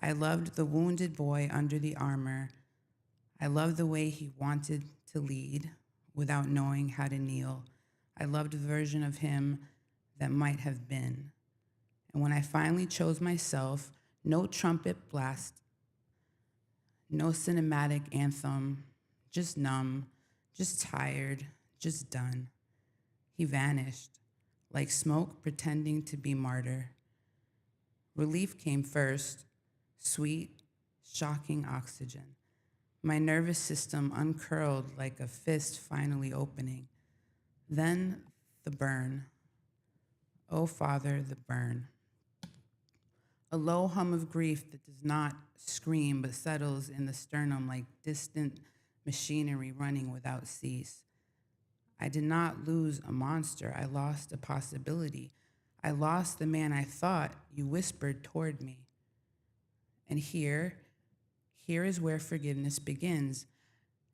I loved the wounded boy under the armor. I loved the way he wanted to lead without knowing how to kneel. I loved the version of him that might have been. And when I finally chose myself, no trumpet blast, no cinematic anthem, just numb, just tired, just done. He vanished, like smoke pretending to be martyr. Relief came first, sweet, shocking oxygen. My nervous system uncurled like a fist finally opening. Then the burn. Oh, Father, the burn. A low hum of grief that does not scream but settles in the sternum like distant machinery running without cease. I did not lose a monster. I lost a possibility. I lost the man I thought you whispered toward me. And here is where forgiveness begins.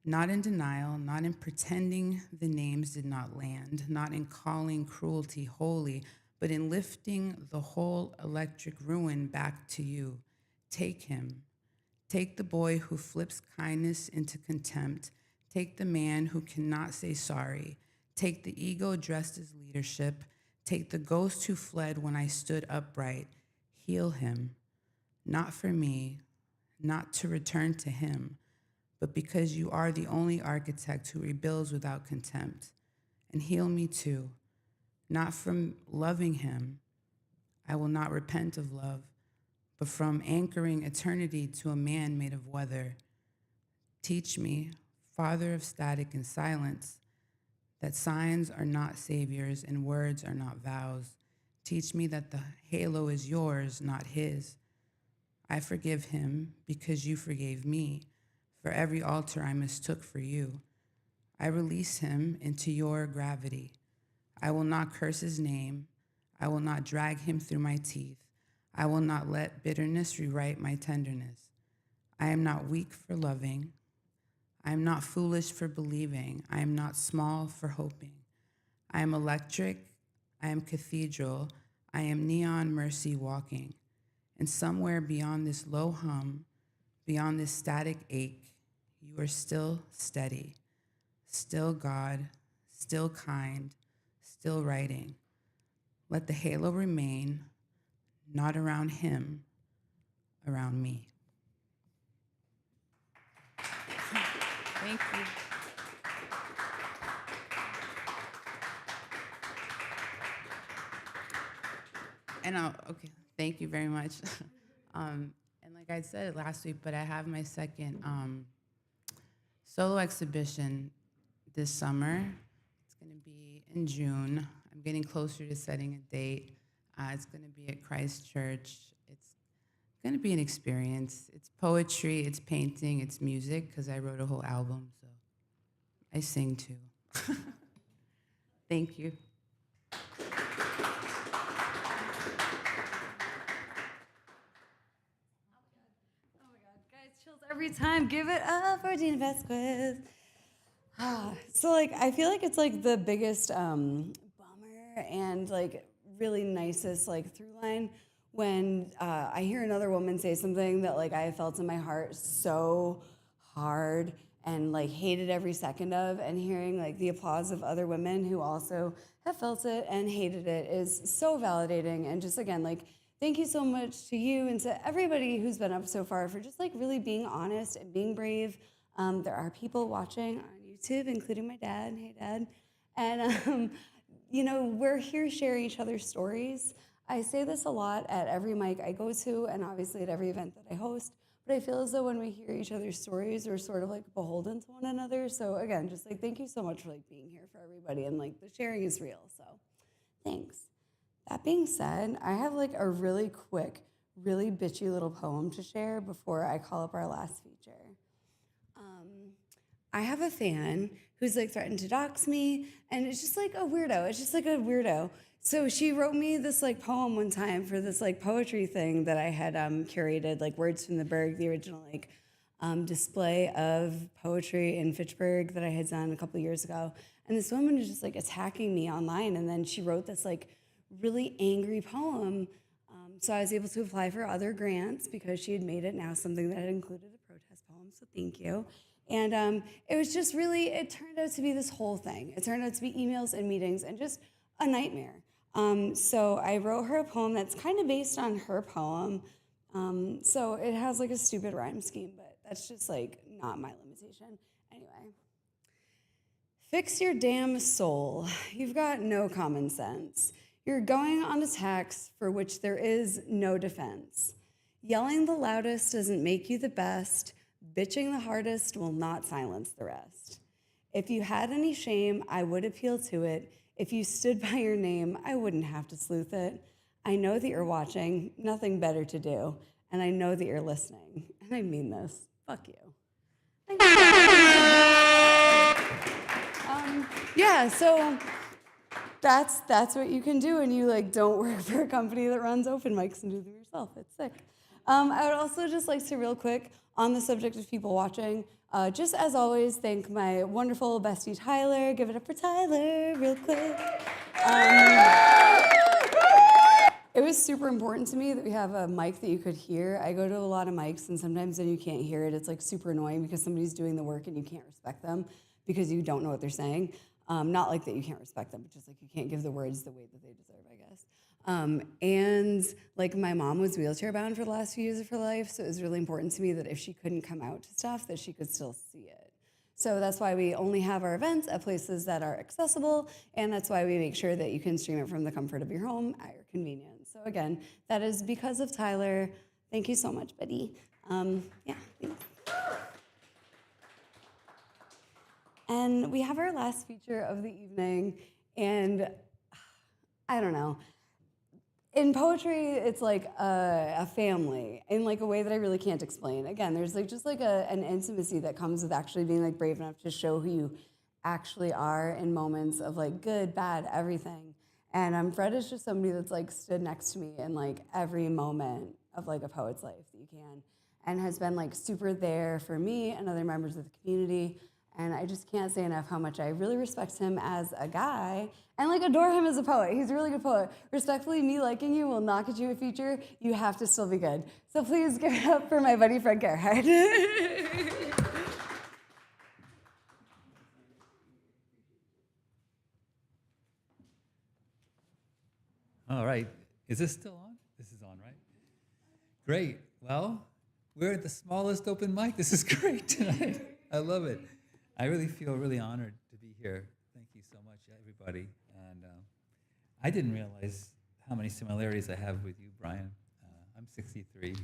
Not in denial, not in pretending the names did not land, not in calling cruelty holy, but in lifting the whole electric ruin back to you. Take him. Take the boy who flips kindness into contempt. Take the man who cannot say sorry. Take the ego dressed as leadership. Take the ghost who fled when I stood upright. Heal him. Not for me, not to return to him, but because you are the only architect who rebuilds without contempt. And heal me too, not from loving him. I will not repent of love, but from anchoring eternity to a man made of weather. Teach me, Father of static and silence, that signs are not saviors and words are not vows. Teach me that the halo is yours, not his. I forgive him because you forgave me for every altar I mistook for you. I release him into your gravity. I will not curse his name. I will not drag him through my teeth. I will not let bitterness rewrite my tenderness. I am not weak for loving. I am not foolish for believing. I am not small for hoping. I am electric. I am cathedral. I am neon mercy walking. And somewhere beyond this low hum, beyond this static ache, you are still steady, still God, still kind, still writing. Let the halo remain, not around him, around me. Thank you. And okay, thank you very much. And like I said last week, but I have my second solo exhibition this summer. It's going to be in June. I'm getting closer to setting a date. It's going to be at Christ Church. It's going to be an experience. It's poetry, it's painting, it's music, because I wrote a whole album, so I sing too. Thank you. Every time, give it up for Dean Vasquez. So like, I feel like it's like the biggest bummer and like really nicest like through line when I hear another woman say something that like I felt in my heart so hard and like hated every second of, and hearing like the applause of other women who also have felt it and hated it is so validating. And just again, like, thank you so much to you and to everybody who's been up so far for just like really being honest and being brave. There are people watching on YouTube, including my dad. Hey, Dad. And, you know, we're here sharing each other's stories. I say this a lot at every mic I go to and obviously at every event that I host, but I feel as though when we hear each other's stories, we're sort of like beholden to one another. So again, just like thank you so much for like being here for everybody, and like the sharing is real, so thanks. That being said, I have like a really quick, really bitchy little poem to share before I call up our last feature. I have a fan who's like threatened to dox me, and it's just like a weirdo. It's just like a weirdo. So she wrote me this like poem one time for this like poetry thing that I had curated, like Words from the Berg, the original like display of poetry in Fitchburg that I had done a couple years ago. And this woman was just like attacking me online, and then she wrote this like really angry poem. So I was able to apply for other grants because she had made it now something that had included a protest poem. So thank you. And it was just really, it turned out to be this whole thing. It turned out to be emails and meetings and just a nightmare. So I wrote her a poem that's kind of based on her poem. So it has like a stupid rhyme scheme, but that's just like not my limitation. Anyway. Fix your damn soul. You've got no common sense. You're going on attacks for which there is no defense. Yelling the loudest doesn't make you the best. Bitching the hardest will not silence the rest. If you had any shame, I would appeal to it. If you stood by your name, I wouldn't have to sleuth it. I know that you're watching, nothing better to do, and I know that you're listening. And I mean this. Fuck you. Thank you. Yeah, so that's what you can do when you like don't work for a company that runs open mics and do them yourself. It's sick. I would also just like to real quick, on the subject of people watching, just as always, thank my wonderful bestie Tyler. Give it up for Tyler real quick. It was super important to me that we have a mic that you could hear. I go to a lot of mics, and sometimes when you can't hear it, it's like super annoying because somebody's doing the work and you can't respect them because you don't know what they're saying. Not like that you can't respect them, but just like you can't give the words the weight that they deserve, I guess. And like my mom was wheelchair bound for the last few years of her life, so it was really important to me that if she couldn't come out to stuff, that she could still see it. So that's why we only have our events at places that are accessible, and that's why we make sure that you can stream it from the comfort of your home at your convenience. So again, that is because of Tyler. Thank you so much, buddy. Yeah, thanks. And we have our last feature of the evening, and I don't know. In poetry, it's like a family in like a way that I really can't explain. Again, there's like just like an intimacy that comes with actually being like brave enough to show who you actually are in moments of like good, bad, everything. And Fred is just somebody that's like stood next to me in like every moment of like a poet's life that you can, and has been like super there for me and other members of the community. And I just can't say enough how much I really respect him as a guy and like adore him as a poet. He's a really good poet. Respectfully, me liking you will not get you a feature. You have to still be good. So please give it up for my buddy Fred Gerhard. All right. Is this still on? This is on, right? Great. Well, we're at the smallest open mic. This is great tonight. I love it. I really feel really honored to be here. Thank you so much, everybody. And I didn't realize how many similarities I have with you, Brian. I'm 63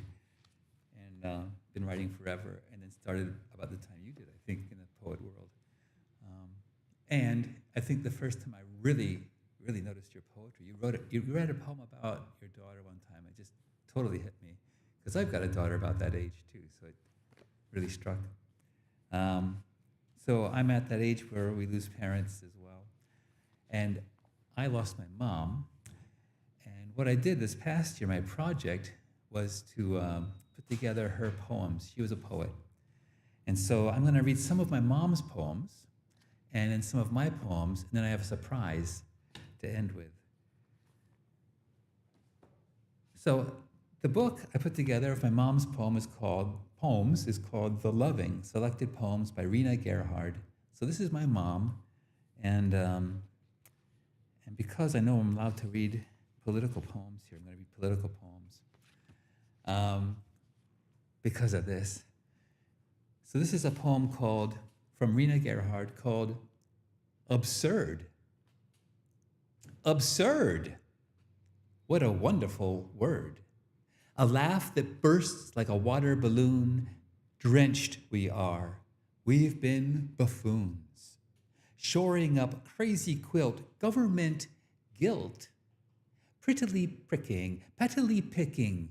and been writing forever, and then started about the time you did, I think, in the poet world. And I think the first time I really noticed your poetry, you read a poem about your daughter one time. It just totally hit me, because I've got a daughter about that age too, so it really struck. So I'm at that age where we lose parents as well. And I lost my mom. And what I did this past year, my project, was to put together her poems. She was a poet. And so I'm going to read some of my mom's poems, and then some of my poems, and then I have a surprise to end with. So the book I put together of my mom's poems is called The Loving, Selected Poems by Rena Gerhard. So this is my mom, and because I know I'm allowed to read political poems here, I'm going to read political poems because of this. So this is a poem from Rena Gerhard called Absurd. Absurd! What a wonderful word. A laugh that bursts like a water balloon. Drenched we are. We've been buffoons. Shoring up crazy quilt, government guilt. Prettily pricking, pettily picking.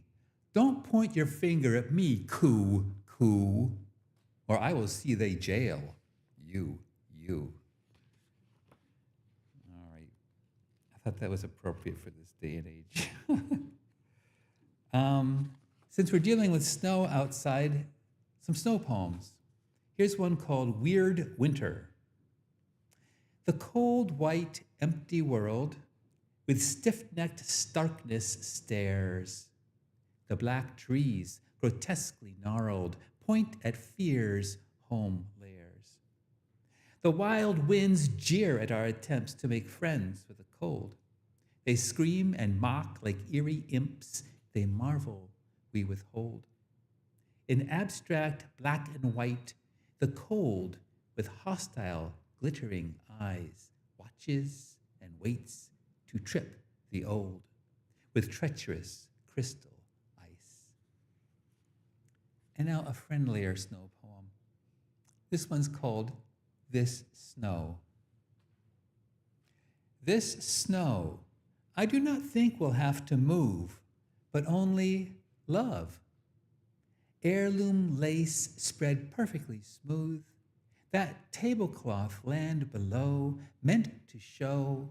Don't point your finger at me, coo, or I will see they jail you. you. All right. I thought that was appropriate for this day and age. Since we're dealing with snow outside, some snow poems. Here's one called Weird Winter. The cold, white, empty world with stiff-necked starkness stares. The black trees, grotesquely gnarled, point at fear's home lairs. The wild winds jeer at our attempts to make friends with the cold. They scream and mock like eerie imps. They marvel we withhold. In abstract black and white, the cold with hostile, glittering eyes watches and waits to trip the old with treacherous crystal ice. And now a friendlier snow poem. This one's called This Snow. This snow, I do not think we'll have to move, but only love. Heirloom lace spread perfectly smooth, that tablecloth land below meant to show,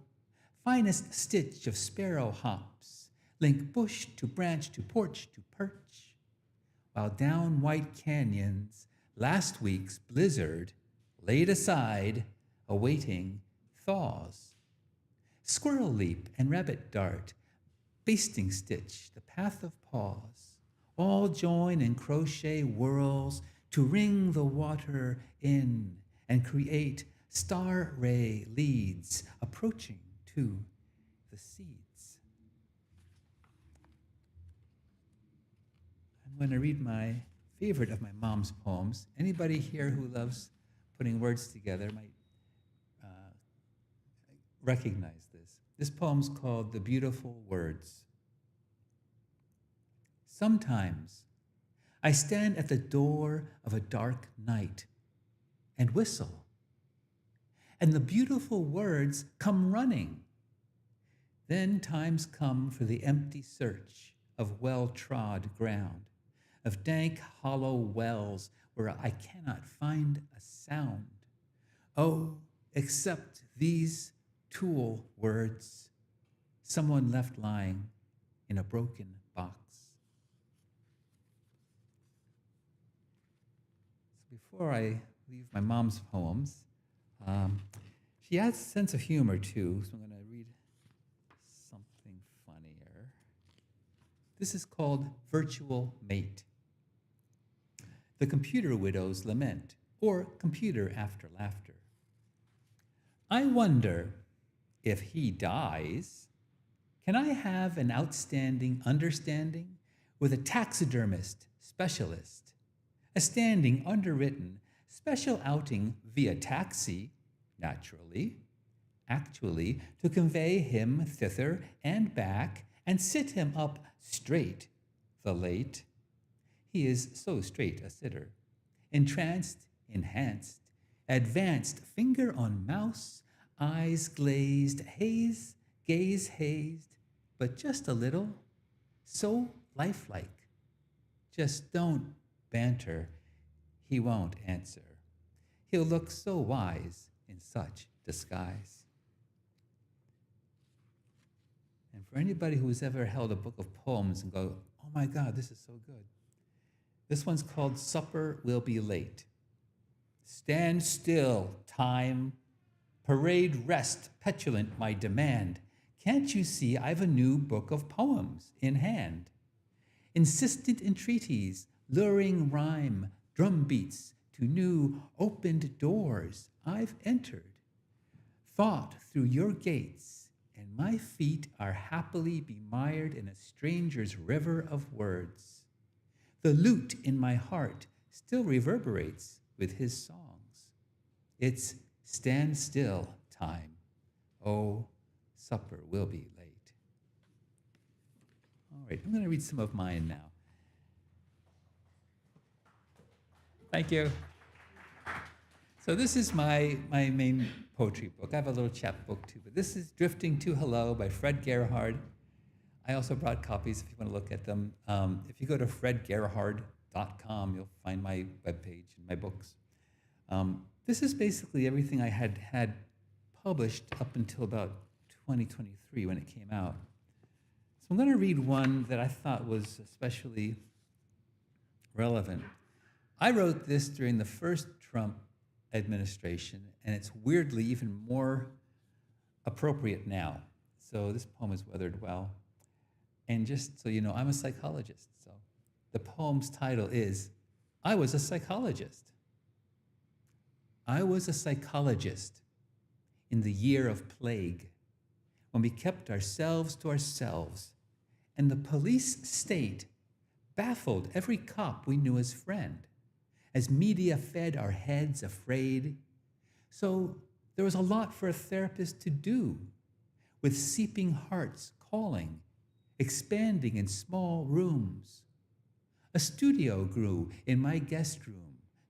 finest stitch of sparrow hops, link bush to branch to porch to perch, while down white canyons last week's blizzard laid aside, awaiting thaws. Squirrel leap and rabbit dart, basting stitch, the path of pause, all join in crochet whirls to wring the water in and create star ray leads approaching to the seeds. I'm going to read my favorite of my mom's poems. Anybody here who loves putting words together might recognize this. This poem's called The Beautiful Words. Sometimes I stand at the door of a dark night and whistle, and the beautiful words come running. Then times come for the empty search of well-trod ground, of dank, hollow wells where I cannot find a sound. Oh, except these tool words someone left lying in a broken box. So before I leave my mom's poems, she has a sense of humor too, so I'm going to read something funnier. This is called Virtual Mate. The Computer Widow's Lament, or Computer After Laughter. I wonder, if he dies, can I have an outstanding understanding with a taxidermist specialist, a standing underwritten special outing via taxi, naturally, actually, to convey him thither and back and sit him up straight, the late. He is so straight a sitter, entranced, enhanced, advanced, finger on mouse, eyes glazed, haze, gaze hazed, but just a little, so lifelike. Just don't banter, he won't answer. He'll look so wise in such disguise. And for anybody who's ever held a book of poems and go, oh my God, this is so good. This one's called Supper Will Be Late. Stand still, time. Parade rest, petulant my demand. Can't you see I've a new book of poems in hand? Insistent entreaties, luring rhyme, drum beats to new opened doors I've entered. Thought through your gates, and my feet are happily bemired in a stranger's river of words. The lute in my heart still reverberates with his songs. It's stand still time. Oh, supper will be late. All right, I'm going to read some of mine now. Thank you. So this is my main poetry book. I have a little chapbook too, but this is Drifting to Hello by Fred Gerhard. I also brought copies if you want to look at them. If you go to fredgerhard.com, you'll find my webpage and my books. this is basically everything I had published up until about 2023 when it came out. So I'm going to read one that I thought was especially relevant. I wrote this during the first Trump administration, and it's weirdly even more appropriate now. So this poem is weathered well. And just so you know, I'm a psychologist. So the poem's title is, I Was a Psychologist. I was a psychologist in the year of plague, when we kept ourselves to ourselves, and the police state baffled every cop we knew as friend, as media fed our heads afraid. So there was a lot for a therapist to do, with seeping hearts calling, expanding in small rooms. A studio grew in my guest room,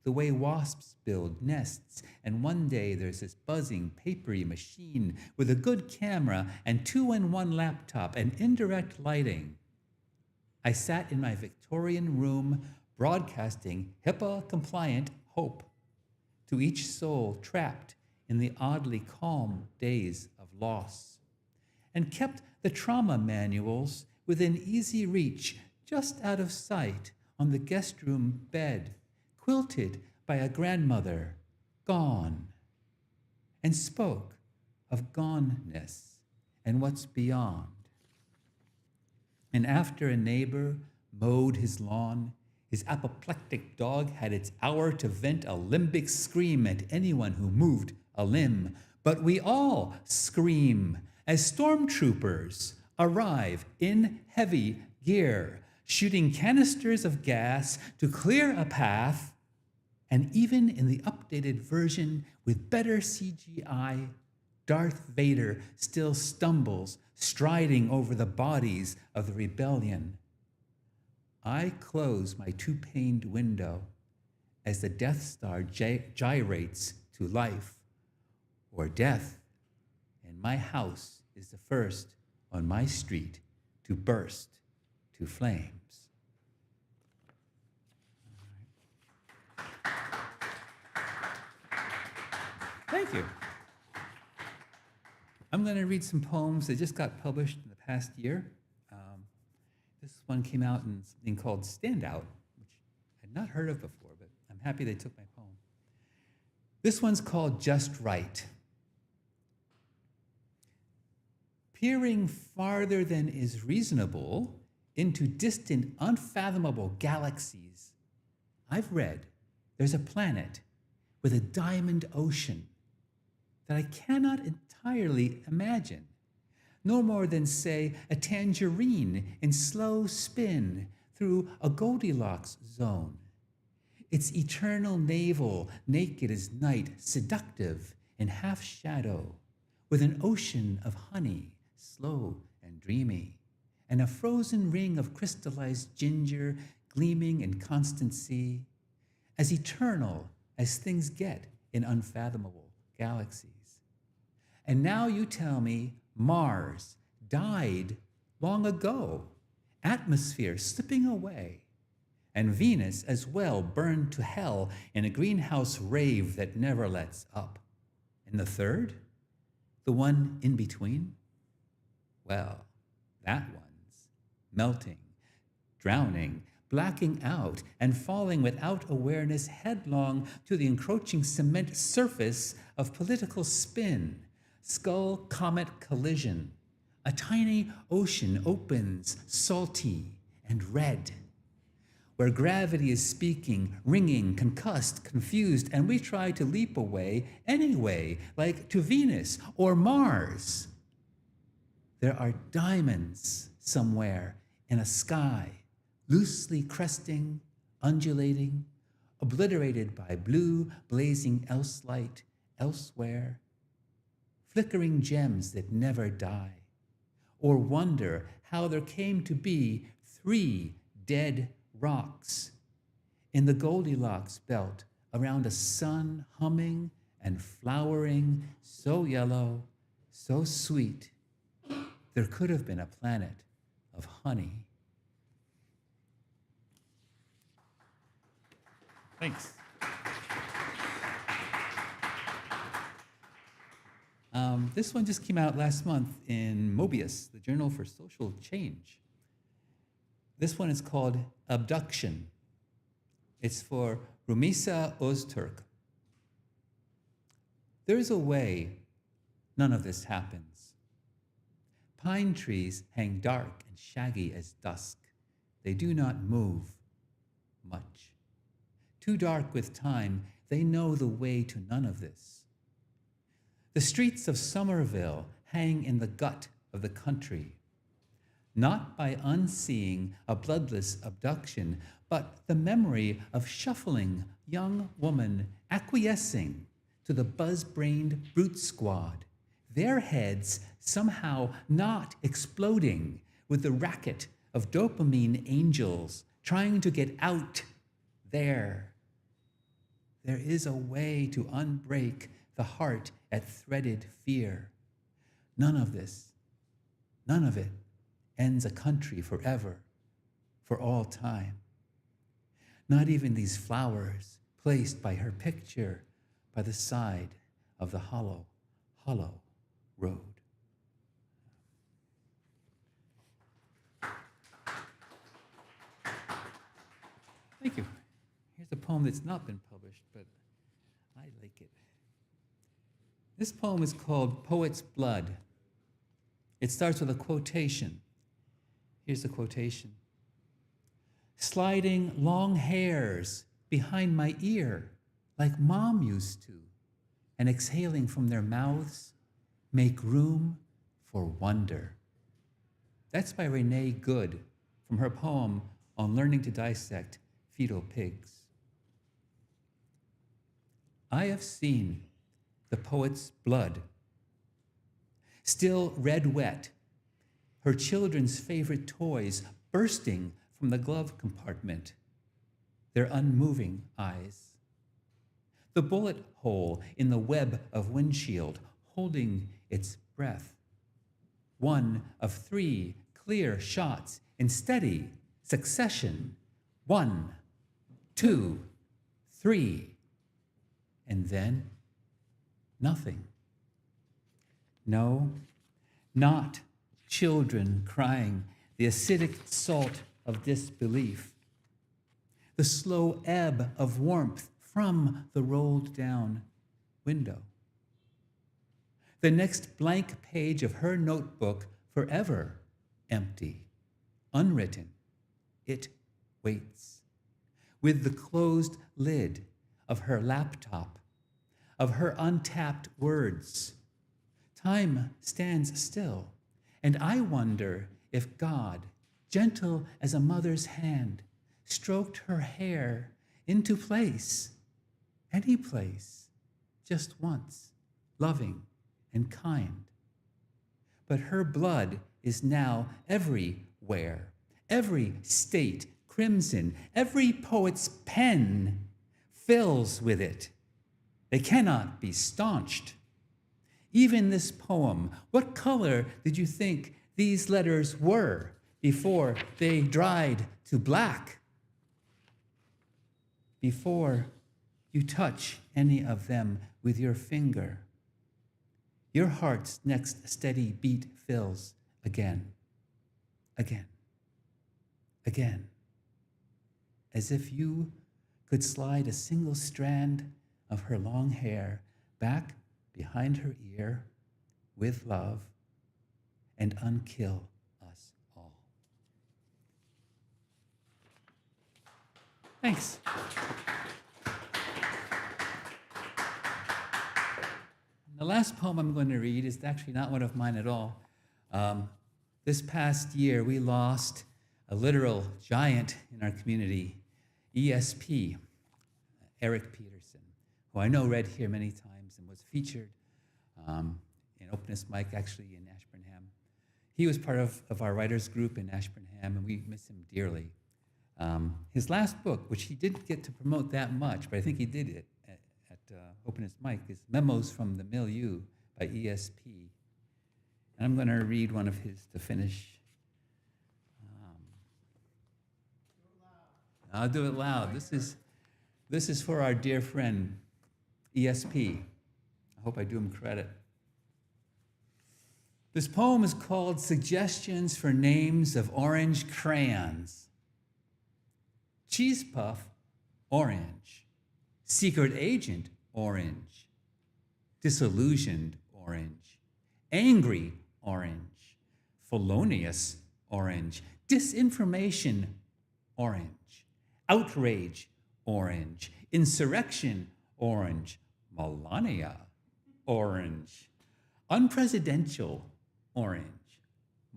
the way wasps build nests, and one day there's this buzzing, papery machine with a good camera and 2-in-1 laptop and indirect lighting. I sat in my Victorian room, broadcasting HIPAA-compliant hope to each soul trapped in the oddly calm days of loss, and kept the trauma manuals within easy reach, just out of sight on the guest room bed, quilted by a grandmother, gone, and spoke of goneness and what's beyond. And after a neighbor mowed his lawn, his apoplectic dog had its hour to vent a limbic scream at anyone who moved a limb. But we all scream as stormtroopers arrive in heavy gear, shooting canisters of gas to clear a path. And even in the updated version with better CGI, Darth Vader still stumbles, striding over the bodies of the rebellion. I close my two-paned window as the Death Star gyrates to life or death, and my house is the first on my street to burst to flames. Thank you. I'm going to read some poems that just got published in the past year. This one came out in something called Standout, which I had not heard of before, but I'm happy they took my poem. This one's called Just Right. Peering farther than is reasonable into distant, unfathomable galaxies, I've read there's a planet with a diamond ocean that I cannot entirely imagine, no more than, say, a tangerine in slow spin through a Goldilocks zone. Its eternal navel, naked as night, seductive in half shadow, with an ocean of honey, slow and dreamy, and a frozen ring of crystallized ginger gleaming in constancy, as eternal as things get in unfathomable galaxies. And now you tell me Mars died long ago, atmosphere slipping away, and Venus as well burned to hell in a greenhouse rave that never lets up. And the third, the one in between, well, that one's melting, drowning, blacking out, and falling without awareness headlong to the encroaching cement surface of political spin. Skull-comet collision. A tiny ocean opens, salty and red, where gravity is speaking, ringing, concussed, confused, and we try to leap away anyway, like to Venus or Mars. There are diamonds somewhere in a sky, loosely cresting, undulating, obliterated by blue, blazing else light elsewhere. Flickering gems that never die, or wonder how there came to be 3 dead rocks in the Goldilocks belt around a sun humming and flowering, so yellow, so sweet, there could have been a planet of honey. This one just came out last month in Mobius, the Journal for Social Change. This one is called Abduction. It's for Rumisa Öztürk. There's a way none of this happens. Pine trees hang dark and shaggy as dusk. They do not move much. Too dark with time, they know the way to none of this. The streets of Somerville hang in the gut of the country, not by unseeing a bloodless abduction, but the memory of shuffling young woman acquiescing to the buzz-brained brute squad, their heads somehow not exploding with the racket of dopamine angels trying to get out there. There is a way to unbreak the heart at threaded fear. None of this, none of it ends a country forever, for all time. Not even these flowers placed by her picture by the side of the hollow road. Thank you. Here's a poem that's not been published, but I like it. This poem is called Poet's Blood. It starts with a quotation. Here's the quotation. Sliding long hairs behind my ear like mom used to, and exhaling from their mouths, make room for wonder. That's by Renee Good from her poem on learning to dissect fetal pigs. I have seen the poet's blood, still red wet, her children's favorite toys bursting from the glove compartment, their unmoving eyes. The bullet hole in the web of windshield holding its breath. One of 3 clear shots in steady succession. 1, 2, 3. And then nothing. No, not children crying the acidic salt of disbelief. The slow ebb of warmth from the rolled down window. The next blank page of her notebook forever empty, unwritten. It waits. With the closed lid of her laptop, of her untapped words. Time stands still, and I wonder if God, gentle as a mother's hand, stroked her hair into place, any place, just once, loving and kind. But her blood is now everywhere, every state crimson, every poet's pen fills with it. They cannot be staunched. Even this poem, what color did you think these letters were before they dried to black? Before you touch any of them with your finger, your heart's next steady beat fills again, again, again, as if you could slide a single strand of her long hair back behind her ear with love and unkill us all. Thanks. The last poem I'm going to read is actually not one of mine at all. This past year, we lost a literal giant in our community, ESP, Eric Peterson, who I know read here many times and was featured in Openest Mic, actually in Ashburnham. He was part of our writers group in Ashburnham, and we miss him dearly. His last book, which he didn't get to promote that much, but I think he did it at Openest Mic, is Memos from the Milieu by ESP. And I'm going to read one of his to finish. I'll do it loud. This is for our dear friend, ESP. I hope I do him credit. This poem is called Suggestions for Names of Orange Crayons. Cheese Puff, orange. Secret Agent, orange. Disillusioned, orange. Angry, orange. Felonious, orange. Disinformation, orange. Outrage, orange. Insurrection, orange. Melania, orange. Unpresidential, orange.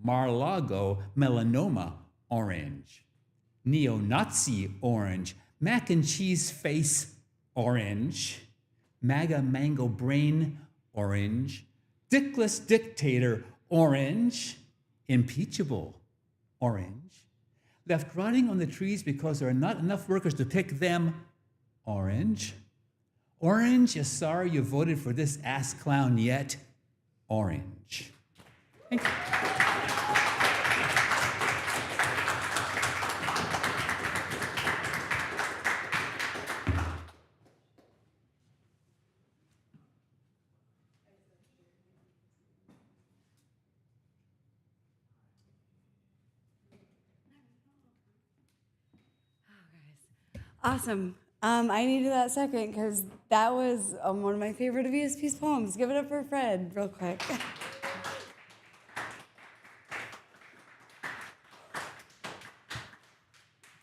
Mar-a-Lago, melanoma, orange. Neo-Nazi, orange. Mac and cheese face, orange. MAGA mango brain, orange. Dickless dictator, orange. Impeachable, orange. Left rotting on the trees because there are not enough workers to pick them, orange. Orange is sorry you voted for this ass clown yet, orange. Thank you. Awesome. I needed that second because that was one of my favorite of ESP's poems. Give it up for Fred real quick.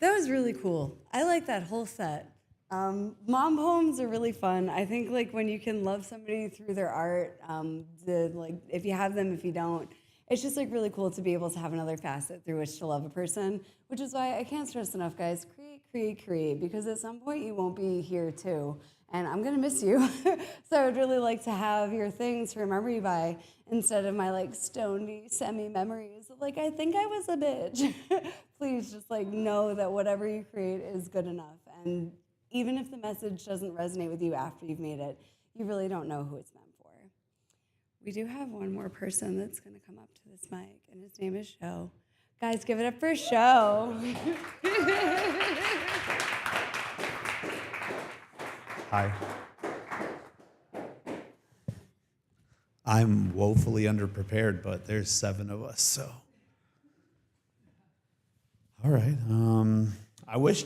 That was really cool. I like that whole set. Mom poems are really fun. I think like when you can love somebody through their art, if you have them, if you don't, it's just like really cool to be able to have another facet through which to love a person, which is why I can't stress enough, guys, create, because at some point you won't be here too, and I'm gonna miss you. So I would really like to have your things to remember you by instead of my like stony semi-memories of like, I think I was a bitch. Please just like know that whatever you create is good enough, and even if the message doesn't resonate with you after you've made it, you really don't know who it's meant for. We do have one more person that's gonna come up to this mic, and his name is Sho. Guys, give it up for Sho. Hi. I'm woefully underprepared, but there's 7 of us, so. All right. I wish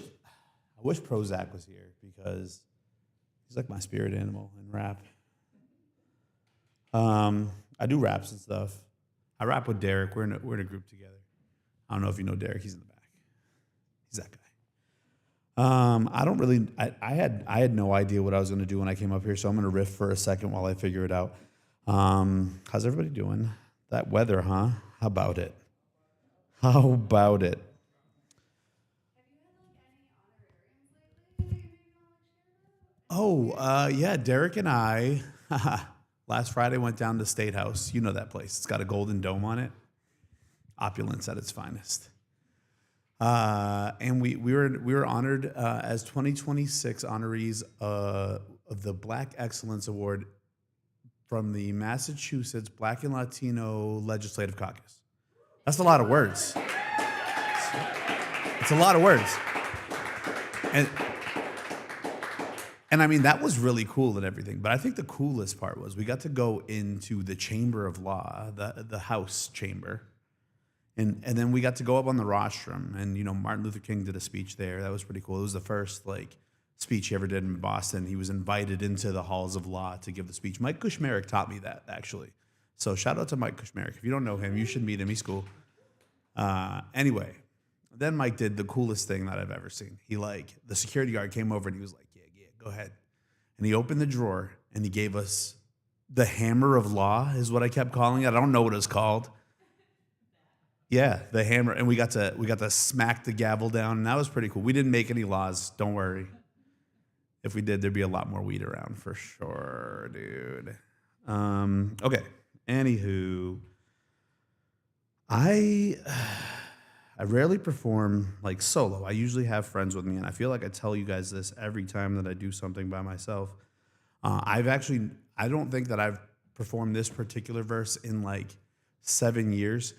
Prozach was here because he's like my spirit animal in rap. I do raps and stuff. I rap with Derek. We're in a group together. I don't know if you know Derek. He's in the back. He's that guy. I had no idea what I was going to do when I came up here, so I'm going to riff for a second while I figure it out. How's everybody doing? That weather, huh? How about it? How about it? Oh, yeah, Derek and I, last Friday went down to State House. You know that place. It's got a golden dome on it. Opulence at its finest. And we were honored as 2026 honorees of the Black Excellence Award from the Massachusetts Black and Latino Legislative Caucus. That's a lot of words. It's a lot of words. And I mean, that was really cool and everything. But I think the coolest part was we got to go into the Chamber of Law, the House chamber. And then we got to go up on the rostrum, and Martin Luther King did a speech there. That was pretty cool. It was the first speech he ever did in Boston. He was invited into the halls of law to give the speech. Mike Kushmerek taught me that, actually. So shout out to Mike Kushmerek. If you don't know him, you should meet him. He's cool. Anyway, then Mike did the coolest thing that I've ever seen. The security guard came over and he was like, yeah, go ahead. And he opened the drawer and he gave us the hammer of law, is what I kept calling it. I don't know what it's called. Yeah, the hammer, and we got to smack the gavel down, and that was pretty cool. We didn't make any laws, don't worry. If we did, there'd be a lot more weed around for sure, dude. Okay. Anywho, I rarely perform solo. I usually have friends with me, and I feel like I tell you guys this every time that I do something by myself. I don't think that I've performed this particular verse in 7 years.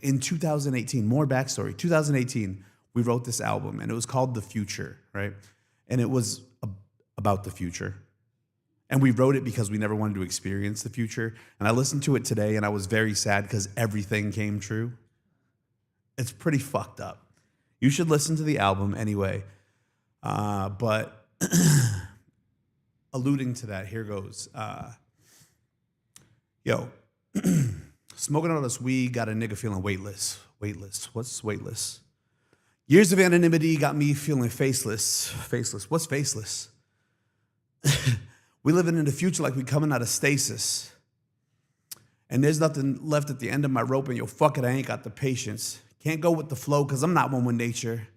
In 2018, more backstory. 2018, we wrote this album, and it was called The Future, right? And it was about the future. And we wrote it because we never wanted to experience the future. And I listened to it today, and I was very sad because everything came true. It's pretty fucked up. You should listen to the album anyway. But alluding to that, here goes. Smoking all this weed got a nigga feeling weightless. Weightless. What's weightless? Years of anonymity got me feeling faceless. Faceless. What's faceless? We living in the future like we coming out of stasis. And there's nothing left at the end of my rope, and yo, fuck it, I ain't got the patience. Can't go with the flow, because I'm not one with nature.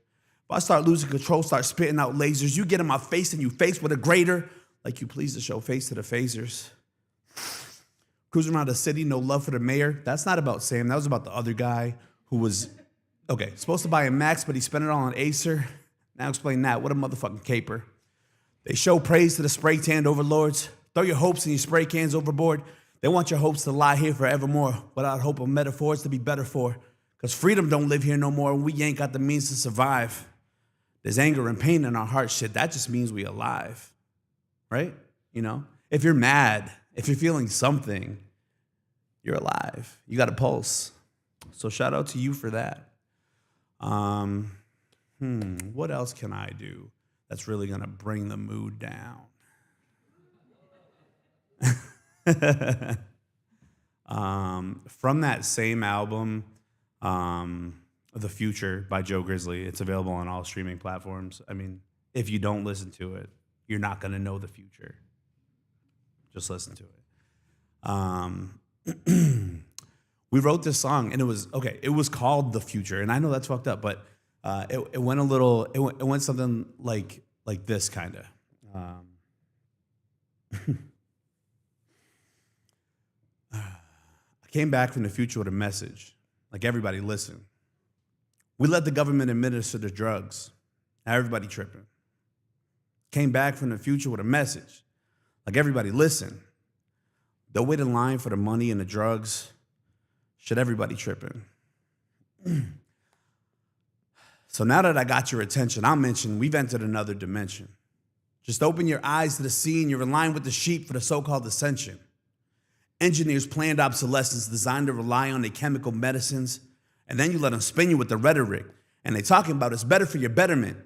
If I start losing control, start spitting out lasers, you get in my face and you face with a grater, like you please to show face to the phasers. Cruising around the city, no love for the mayor. That's not about Sam. That was about the other guy who was, supposed to buy a Max, but he spent it all on Acer. Now explain that. What a motherfucking caper. They show praise to the spray tanned overlords. Throw your hopes and your spray cans overboard. They want your hopes to lie here forevermore without hope of metaphors to be better for. Because freedom don't live here no more, and we ain't got the means to survive. There's anger and pain in our hearts. Shit, that just means we alive. Right? You know? If you're mad, if you're feeling something, you're alive. You got a pulse. So shout out to you for that. What else can I do that's really gonna bring the mood down? From that same album, The Future by Joe Grizzly, it's available on all streaming platforms. I mean, if you don't listen to it, you're not gonna know the future. Just listen to it. We wrote this song, and it was called The Future, and I know that's fucked up, but it went it went something like this kind of. I came back from the future with a message, like everybody listen. We let the government administer the drugs. Now everybody tripping. Came back from the future with a message, like everybody listen. They'll wait in line for the money and the drugs. Should everybody tripping? So now that I got your attention, I'll mention we've entered another dimension. Just open your eyes to the scene. You're in line with the sheep for the so-called ascension. Engineers planned obsolescence designed to rely on their chemical medicines, and then you let them spin you with the rhetoric, and they talking about it's better for your betterment,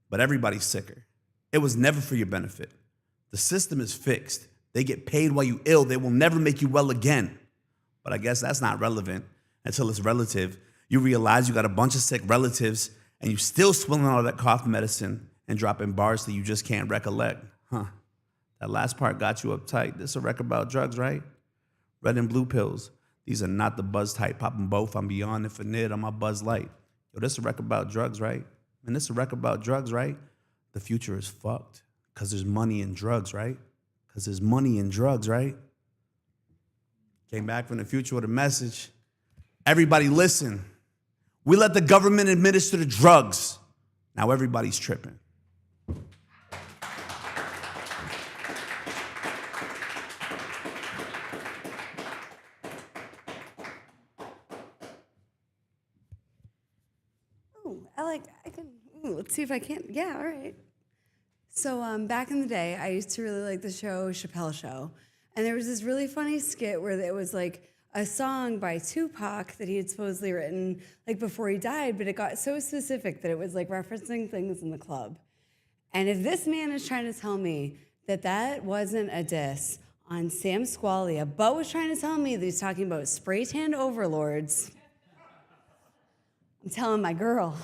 but everybody's sicker. It was never for your benefit. The system is fixed. They get paid while you ill. They will never make you well again. But I guess that's not relevant until it's relative. You realize you got a bunch of sick relatives, and you still swilling all that cough medicine and dropping bars that you just can't recollect. That last part got you uptight. This a record about drugs, right? Red and blue pills. These are not the buzz type. Pop them both. I'm beyond infinite on my Buzz Light. Yo, this a record about drugs, right? And this a record about drugs, right? The future is fucked because there's money in drugs, right? Because there's money in drugs, right? Came back from the future with a message. Everybody listen. We let the government administer the drugs. Now everybody's tripping. Let's see if I can. Yeah, all right. So back in the day, I used to really like the show Chappelle Show. And there was this really funny skit where it was like a song by Tupac that he had supposedly written like before he died, but it got so specific that it was like referencing things in the club. And if this man is trying to tell me that that wasn't a diss on Sam Squalia, but was trying to tell me that he's talking about spray tanned overlords, I'm telling my girl.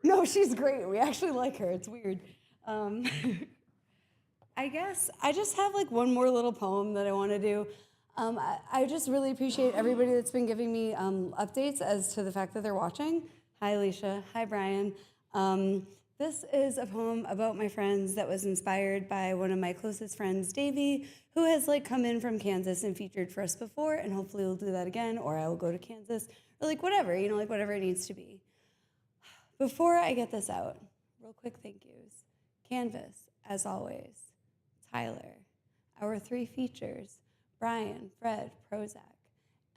No, she's great. We actually like her. It's weird. I guess I just have like one more little poem that I want to do. I just really appreciate everybody that's been giving me updates as to the fact that they're watching. Hi, Alicia. Hi, Brian. This is a poem about my friends that was inspired by one of my closest friends, Davey, who has like come in from Kansas and featured for us before, and hopefully we'll do that again, or I will go to Kansas, or like whatever, like whatever it needs to be. Before I get this out, real quick thank yous. Canvas, as always. Tyler, our 3 features, Brian, Fred, Prozach,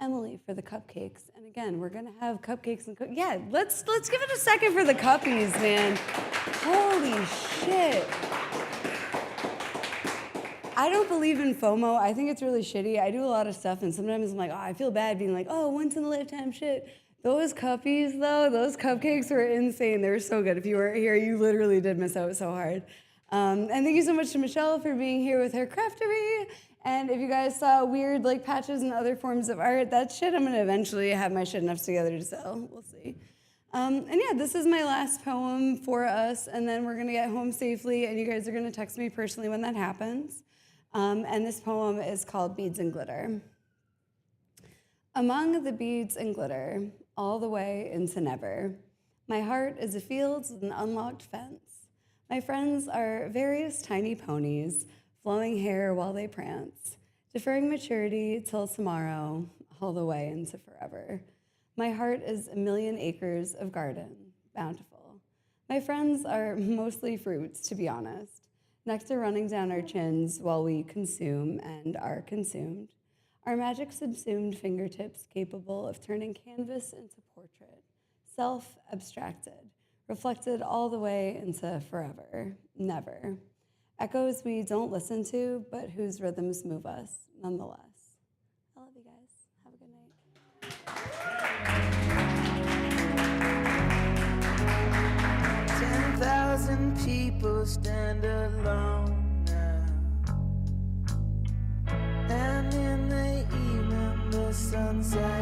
Emily for the cupcakes. And again, we're gonna have cupcakes and yeah, let's give it a second for the cuppies, man. Holy shit. I don't believe in FOMO. I think it's really shitty. I do a lot of stuff, and sometimes I'm like, oh, I feel bad being like, oh, once in a lifetime shit. Those cuppies, though, those cupcakes were insane. They were so good. If you weren't here, you literally did miss out so hard. And thank you so much to Michelle for being here with her craftery. And if you guys saw weird like patches and other forms of art, that shit I'm gonna eventually have my shit enough together to sell. We'll see. And yeah, this is my last poem for us, and then we're gonna get home safely, and you guys are gonna text me personally when that happens. And this poem is called Beads and Glitter. Among the beads and glitter, all the way into never, my heart is a field with an unlocked fence. My friends are various tiny ponies, flowing hair while they prance, deferring maturity till tomorrow, all the way into forever. My heart is a million acres of garden, bountiful. My friends are mostly fruits, to be honest, nectar running down our chins while we consume and are consumed. Our magic subsumed fingertips capable of turning canvas into portrait, self-abstracted, reflected all the way into forever, never. Echoes we don't listen to, but whose rhythms move us nonetheless. I love you guys. Have a good night. 10,000 people stand alone now, and in the evening the sun sets.